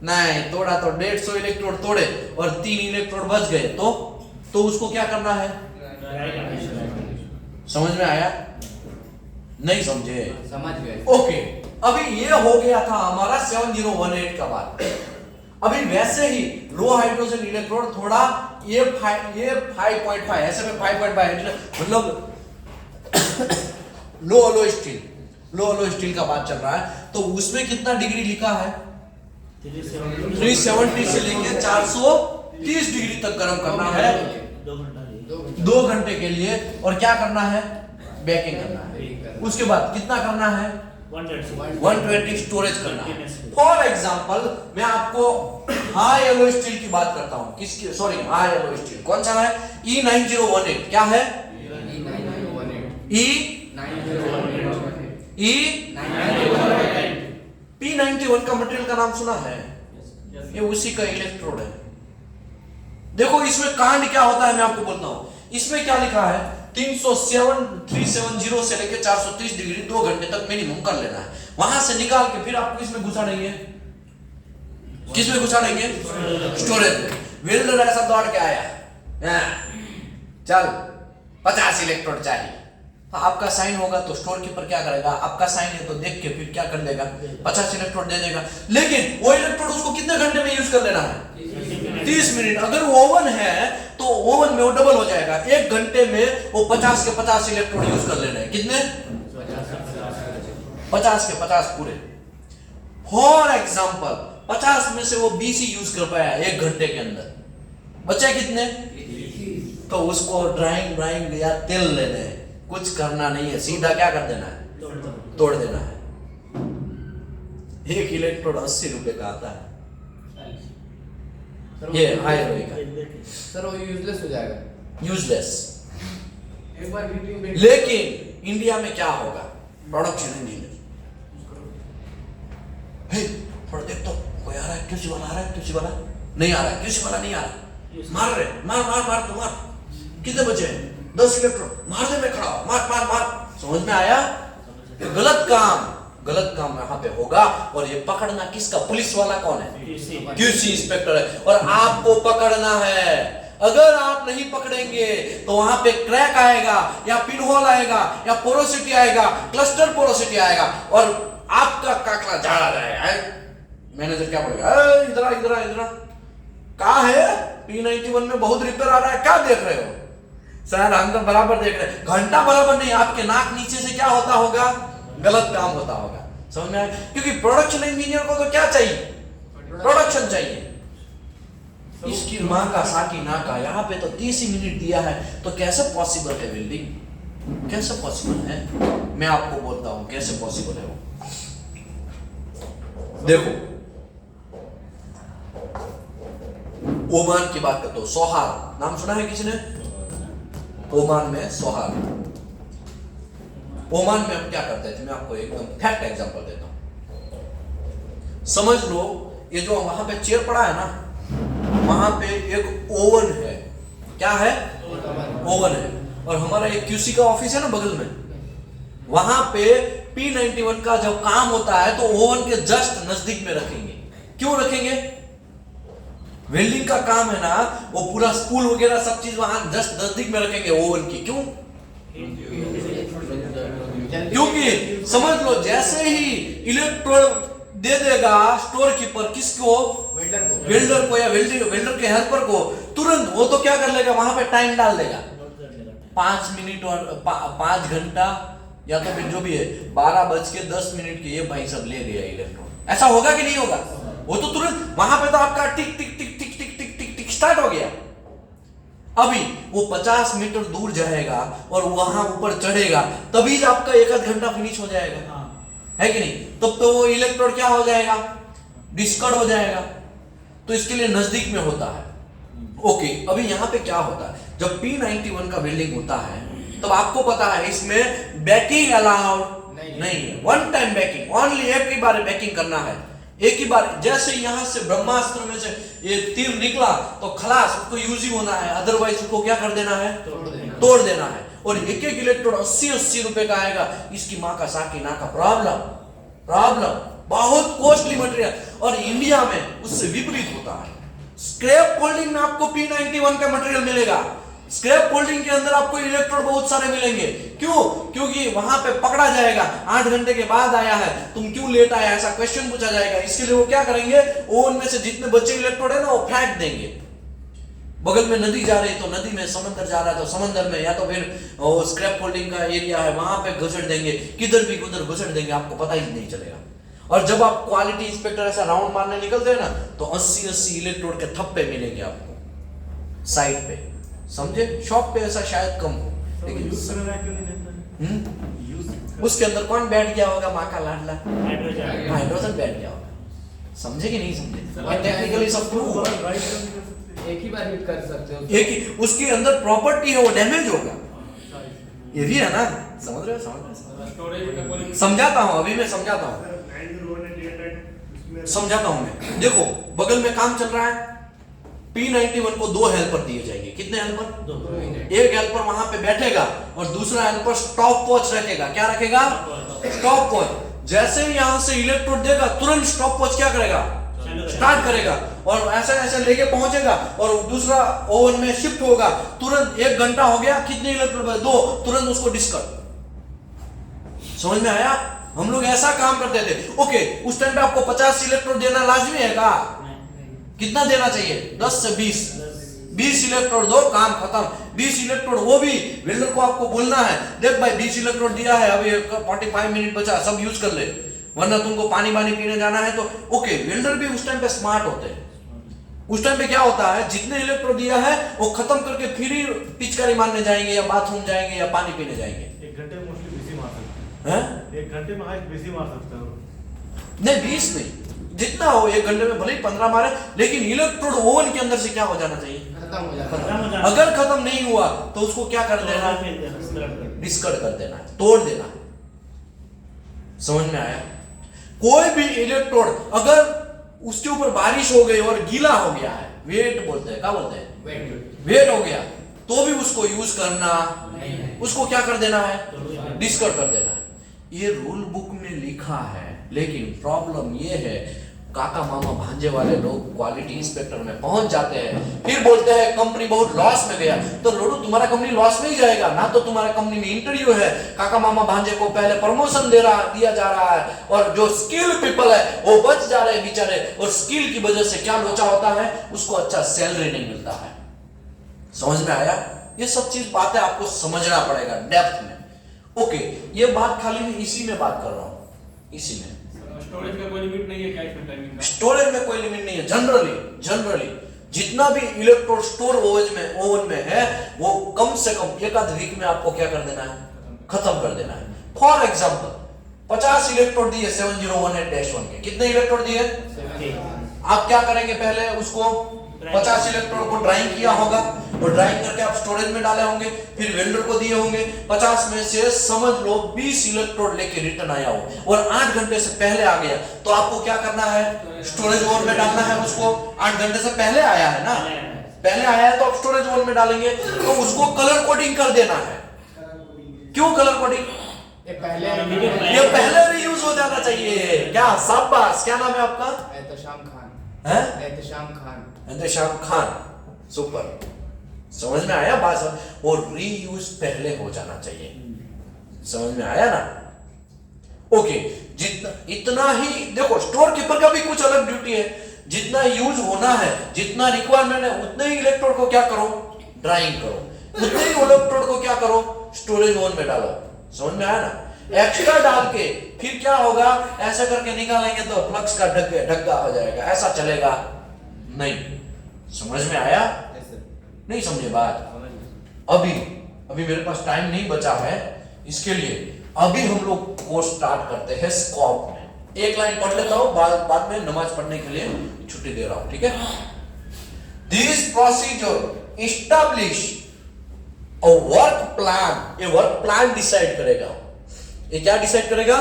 नहीं तोड़ा तो 150 इलेक्ट्रोड तोड़े और 3 इलेक्ट्रोड बच गए तो उसको क्या करना है? समझ में आया? नहीं समझे? समझ गए। ओके, अभी ये हो गया था हमारा 7018 का बात। अभी वैसे ही लो हाइड्रोजन इलेक्ट्रोड थोड़ा ये 5.5 ऐसे में 5.5 मतलब लो स्टील का बात चल रहा है। तो उसमें कितना डिग्री लिखा है? 370 से लेके 430 डिग्री तक गर्म करना है 2 घंटे के लिए। और क्या करना है? बेकिंग करना है। उसके बाद कितना करना है? 120 स्टोरेज करना है। फॉर एग्जांपल मैं आपको हाई एलो स्टील की बात करता हूं। किसकी? सॉरी, हाई एलो स्टील कौन सा है? E9018। क्या है? P91 का मटेरियल का नाम सुना है? ये उसी का इलेक्ट्रोड है। देखो इसमें कांड क्या होता है मैं आपको बोलता हूं। इसमें क्या लिखा है? 370 से लेकर 430 डिग्री 2 घंटे तक मिनिमम कर लेना है। वहां से निकाल के फिर आपको इसमें घुसा नहीं है। किसमें घुसा नहीं है? स्टोरेज में। वेल्डर ऐसा दौड़ के आया, चल 50 इलेक्ट्रोड चाहिए। आपका साइन होगा तो स्टोर कीपर क्या करेगा? आपका साइन है तो देख के फिर क्या कर देगा? 50 इलेक्ट्रोड दे देगा। लेकिन वो इलेक्ट्रोड उसको कितने घंटे में यूज कर लेना है? 30 मिनट। अगर ओवन है तो ओवन में वो डबल हो जाएगा, 1 घंटे में वो 50 के 50 इलेक्ट्रोड यूज कर लेना है। कितने? 50 के 50 पूरे। फॉर एग्जांपल 50 में से वो 20 ही यूज कर पाया 1 घंटे के अंदर, बचे कितने? तो उसको ड्राइंग या तेल लेने हैं, कुछ करना नहीं है, सीधा क्या कर देना है? तोड़ देना है। 1 इलेक्ट्रोड 80 रुपए का आता है। ये हाई एलो का सर वो यूजलेस हो जाएगा। यूजलेस। एक बार हीटिंग लेकिन इंडिया में क्या होगा? प्रोडक्शन इंजीनियर, थोड़ा देख तो कोई आ रहा है, कृषि वाला आ रहा है, कृषि वाला नहीं आ रहा है, कृषि वाला नहीं आ रहा, मार रहे, मार तू मार। कितने बचे? 10 इलेक्ट्रोड मार दे, मैं खड़ा हूं, मार मार मार। समझ में आया? गलत काम यहाँ पे होगा। और ये पकड़ना किसका? पुलिस वाला कौन है? QC इंस्पेक्टर है। और आपको पकड़ना है। अगर आप नहीं पकड़ेंगे तो वहां पे क्रैक आएगा या पिन होल आएगा या पोरोसिटी आएगा, क्लस्टर पोरोसिटी आएगा और आपका काकड़ा झाड़ा जाएगा। मैनेजर क्या बोलेगा? इधर इधर कहाँ है? P91 में बहुत रिपेयर आ रहा है, क्या देख रहे हो? सर हम तो बराबर देख रहे हैं। घंटा बराबर नहीं, आपके नाक नीचे से क्या होता होगा? गलत काम होता होगा। समझ में आया? क्योंकि प्रोडक्शन इंजीनियर को तो क्या चाहिए? प्रोडक्शन चाहिए। इसकी माँ का साकी ना का यहाँ पे तो 30 ही मिनट दिया है, तो कैसे पॉसिबल है वेल्डिंग? कैसे पॉसिबल है? मैं आपको बोलता हूं कैसे पॉसिबल है वो। देखो, ओमान की बात करते हो, सोहार नाम सुना है किसी ने? ओमान में सोहार। ओमान में हम क्या करते थे, मैं आपको एकदम फैक्ट एग्जांपल देता हूं। समझ लो ये जो वहां पे चेयर पड़ा है ना, वहां पे एक ओवन है। क्या है? ओवन है। और हमारा एक QC का ऑफिस है ना बगल में, वहां पे P91 का जब काम होता है तो ओवन के जस्ट नजदीक में रखेंगे। क्यों रखेंगे? वेल्डिंग का काम है ना, वो पूरा स्पूल वगैरह सब चीज वहां जस्ट नजदीक में रखेंगे ओवन की। क्यों? क्योंकि समझ लो जैसे ही इलेक्ट्रोड दे देगा स्टोर कीपर, किसको? वेल्डर को या वेल्डर के हेल्पर को, तुरंत वो तो क्या कर लेगा, वहां पे टाइम डाल देगा 5 मिनट और 5 घंटा या तो फिर जो भी है 12:10 के ये भाई सब ले गया इलेक्ट्रोड। ऐसा होगा कि नहीं होगा? वो तो तुरंत वहां पे तो आपका टिक टिक टिक टिक टिक टिक टिक टिक स्टार्ट हो गया। अभी वो 50 मीटर दूर जाएगा और वहां ऊपर चढ़ेगा, तभी आपका 1 घंटा फिनिश हो जाएगा, है कि नहीं? तब तो वो इलेक्ट्रोड क्या हो जाएगा? डिस्कर्ड हो जाएगा। तो इसके लिए नजदीक में होता है। ओके, अभी यहां पे क्या होता है, जब P91 का वेल्डिंग होता है तब आपको पता है इसमें बैकिंग अलाउड नहीं है। वन टाइम बैकिंग, ओनली एक ही बार बैकिंग करना है, एक ही बार। जैसे यहां से ब्रह्मास्त्र में से ये तीर निकला तो खलास, उसको यूज ही होना है, अदरवाइज उसको क्या कर देना है? तोड़ देना है। और एक एक इलेक्ट्रोड 80-80 रुपए का आएगा। इसकी माँ का साकी ना का प्रॉब्लम बहुत कॉस्टली मटेरियल। और इंडिया में उससे विपरीत होता है। स्क्रैप फोल्डिंग में आपको P91 का मटेरियल मिलेगा। स्क्रैप फोल्डिंग के अंदर आपको इलेक्ट्रोड बहुत सारे मिलेंगे। क्यों? क्योंकि वहां पे पकड़ा जाएगा 8 घंटे के बाद आया है, तुम क्यों लेट आया, ऐसा क्वेश्चन पूछा जाएगा। इसके लिए वो क्या करेंगे, ओवन में से जितने बचे इलेक्ट्रोड है ना वो फेंक देंगे। बगल में नदी जा रही तो नदी में, समंदर जा रहा है तो समंदर में, या तो फिर स्क्रैप फोल्डिंग का एरिया है वहां पे घुसड़ देंगे, किधर भी उधर घुसड़ देंगे, आपको पता ही नहीं चलेगा। और जब आप क्वालिटी इंस्पेक्टर ऐसा राउंड मारने निकलते हैं ना तो 80-80 इलेक्ट्रोड के थप्पे मिलेंगे आपको साइड पे। समझे? शॉप पे ऐसा शायद कम हो, लेकिन उसके अंदर कौन बैठ गया होगा? माँ का लाडला हाइड्रोजन बैठ गया होगा। समझे कि नहीं समझे? टेक्निकली सब प्रूव। एक ही बार हिट कर सकते हो, एक ही उसके अंदर प्रॉपर्टी है, वो डैमेज होगा। ये भी है ना, समझ रहे हो? समझाता हूँ, अभी मैं समझाता हूँ, समझाता हूँ मैं। देखो बगल में काम चल रहा है, P91 को 2 हेल्पर दिए जाएंगे। कितने हेल्पर? 2। एक हेल्पर वहां पे बैठेगा और दूसरा हेल्पर स्टॉप वॉच रखेगा। क्या रखेगा? Stop watch. जैसे ही यहां से इलेक्ट्रोड देगा तुरंत स्टॉप वॉच क्या करेगा? स्टार्ट करेगा और ऐसे ऐसे लेके पहुंचेगा और दूसरा ओवन में शिफ्ट होगा। तुरंत 1 घंटा हो गया, कितने इलेक्ट्रोड? 2। तुरंत उसको डिस्कर्ड। समझ में आया? हम लोग ऐसा काम करते थे। ओके, उस टाइम पे आपको 50 इलेक्ट्रोड देना लाजमी है का? कितना देना चाहिए? 10 से 20 इलेक्ट्रोड दो, काम खत्म। 20 इलेक्ट्रोड, वो भी वेल्डर को आपको बोलना है, देख भाई 20 इलेक्ट्रोड दिया है, अभी 45 मिनट बचा, सब यूज कर ले, वरना तुमको पानी पीने जाना है। तो ओके, वेल्डर भी उस टाइम पे स्मार्ट होते हैं। उस टाइम पे क्या होता है, जितने इलेक्ट्रोड दिया है वो खत्म करके फिर ही पिचकारी मारने जाएंगे या बाथरूम जाएंगे या पानी पीने जाएंगे। 1 घंटे में मोस्टली 20 मार सकते हैं? 1 घंटे में हाइस्ट 20 मार सकते हो। नहीं 20 नहीं, जितना हो 1 घंटे में भले ही 15 मारे, लेकिन इलेक्ट्रोड ओवन के अंदर से क्या हो जाना चाहिए? खत्म हो जाता है। अगर खत्म नहीं हुआ तो उसको क्या कर देना? डिस्कर्ड कर देना है, तोड़ देना है। समझ में आया? कोई भी इलेक्ट्रोड अगर उसके ऊपर बारिश हो गई और गीला हो गया है, वेट बोलते हैं, क्या बोलते हैं? वेट हो गया, तो भी उसको यूज करना, उसको क्या कर देना है, डिस्कार्ड कर देना है। ये रूल बुक में लिखा है, लेकिन प्रॉब्लम ये है काका मामा भांजे वाले लोग क्वालिटी इंस्पेक्टर में पहुंच जाते हैं, फिर बोलते हैं कंपनी बहुत लॉस में गया। तो लोडू तुम्हारा कंपनी लॉस में ही जाएगा ना, तो तुम्हारा कंपनी में इंटरव्यू है, काका मामा भांजे को पहले प्रमोशन दिया जा रहा है, और जो स्किल पीपल है वो बच जा रहे हैं बेचारे, और स्किल की वजह से क्या लोचा होता है, उसको अच्छा सैलरी नहीं मिलता है। समझ में आया? ये सब चीज बातें आपको समझना पड़ेगा डेप्थ में। ओके, ये बात खाली मैं इसी में बात कर रहा हूं, इसी में। स्टोरेज का कोई लिमिट नहीं है क्या इसमें टाइमिंग का? स्टोरेज में कोई लिमिट नहीं है। जनरली जितना भी इलेक्ट्रोड स्टोर ओवन में है वो कम से कम एक आध वीक में आपको क्या कर देना है, खत्म कर देना है। फॉर एग्जांपल 50 इलेक्ट्रोड दिए 7018-1 के, कितने इलेक्ट्रोड दिए? आप क्या करेंगे, पहले उसको 50 इलेक्ट्रोड को ड्राइंग किया होगा, और ड्राइंग करके आप स्टोरेज में डाले होंगे, फिर वेंडर को दिए होंगे। 50 में से समझ लो 20 इलेक्ट्रोड लेके रिटर्न आया हो और 8 घंटे से पहले आ गया, तो आपको क्या करना है, स्टोरेज ओवन में डालना है उसको। 8 घंटे से पहले आया है ना, पहले आया है तो आप स्टोरेज ओवन में डालेंगे, तो उसको कलर कोडिंग कर देना है। क्यों कलर कोडिंग? ये पहले भी यूज हो जाना चाहिए। क्या शाबाश, क्या नाम है आपका? एहतशाम खान। हैं? एहतशाम खान। एहतशाम खान, सुपर। समझ में आया बात? वो रीयूज पहले हो जाना चाहिए। समझ में आया ना? ओके, जितना इतना ही देखो, स्टोर कीपर का भी कुछ अलग ड्यूटी है। जितना यूज होना है, जितना रिक्वायरमेंट है, उतने ही इलेक्ट्रोड को क्या करो, ड्राइंग करो। उतने ही इलेक्ट्रोड को क्या करो, स्टोरेज ओवन में डालो। समझ में आया ना? एक्स्ट्रा डाल के फिर क्या होगा, ऐसा करके निकालेंगे तो फ्लक्स का ढक्का हो जाएगा, ऐसा चलेगा नहीं। समझ में आया? नहीं समझे बात? अभी मेरे पास टाइम नहीं बचा है, इसके लिए अभी हम लोग कोर्स स्टार्ट करते हैं स्कोप में। एक लाइन पढ़ लेता हूं, बाद में नमाज पढ़ने के लिए छुट्टी दे रहा हूं, ठीक है? This procedure establish a work plan. ये वर्क प्लान डिसाइड करेगा। ये क्या डिसाइड करेगा?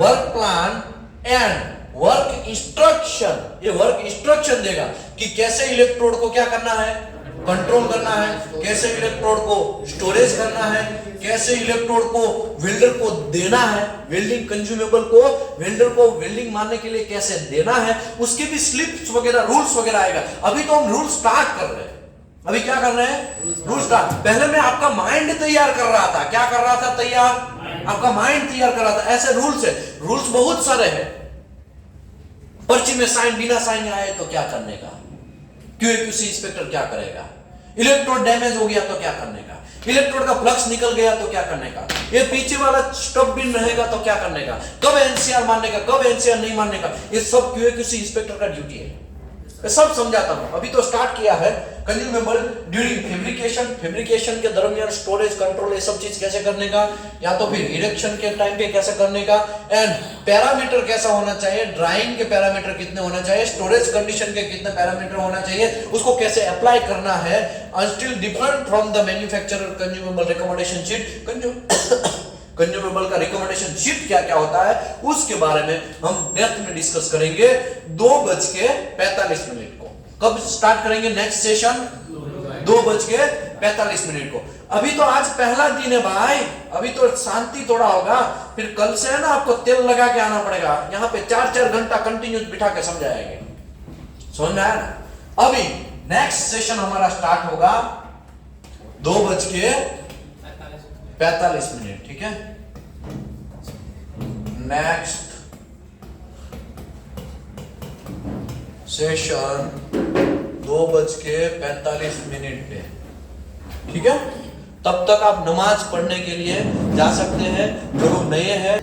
Work plan and work instruction. ये वर्क इंस्ट्रक्शन देगा कि कैसे इलेक्ट्रोड को क्या करना है, कंट्रोल करना है, कैसे इलेक्ट्रोड को स्टोरेज करना है, कैसे इलेक्ट्रोड को वेल्डर को देना है, वेल्डिंग कंज्यूमेबल को वेल्डर को वेल्डिंग मारने के लिए कैसे देना है, उसके भी स्लिप्स वगैरह, रूल्स वगैरह आएगा। अभी तो हम रूल स्टार्ट कर रहे हैं। अभी क्या कर रहे हैं, रूल स्टार्ट। पहले मैं आपका माइंड तैयार कर रहा था। क्या कर रहा था? तैयार, आपका माइंड तैयार कर रहा था। ऐसे रूल्स है, रूल्स बहुत सारे हैं। पर्ची में साइन, बिना साइन आए तो क्या करने का, QAQC इंस्पेक्टर क्या करेगा, इलेक्ट्रोड डैमेज हो गया तो क्या करने का, इलेक्ट्रोड का फ्लक्स निकल गया तो क्या करने का, ये पीछे वाला स्टब बिन रहेगा तो क्या करने का, कब NCR मारने का, कब NCR नहीं मारने का, ये सब QAQC इंस्पेक्टर का ड्यूटी है। मैं सब समझाता हूं। अभी तो स्टार्ट किया है। कंज्यूमेबल ड्यूरिंग फैब्रिकेशन के दरमियान स्टोरेज कंट्रोल, ये सब चीज कैसे करने का, या तो फिर इरेक्शन के टाइम पे कैसे करने का, एंड पैरामीटर कैसा होना चाहिए, ड्राइंग के पैरामीटर कितने होना चाहिए, स्टोरेज कंडीशन के कितने पैरामीटर होना चाहिए, उसको कैसे अप्लाई करना है, still different from the manufacturer consumable recommendation sheet. Consumable का रिकमेंडेशन शीट क्या क्या होता है, उसके बारे में हम डेप्थ में डिस्कस करेंगे 2:45 को। कब स्टार्ट करेंगे नेक्स्ट सेशन? 2:45 को। अभी तो आज पहला दिन है भाई, अभी तो शांति थोड़ा होगा, फिर कल से है ना आपको तेल लगा के आना पड़ेगा। यहाँ पे 4-4 घंटा कंटिन्यूस बिठा के समझाएंगे। समझ में आया ना? अभी नेक्स्ट सेशन हमारा स्टार्ट होगा 2:45, ठीक है? नेक्स्ट सेशन 2:45 पे, ठीक है? तब तक आप नमाज पढ़ने के लिए जा सकते हैं। जो लोग नए हैं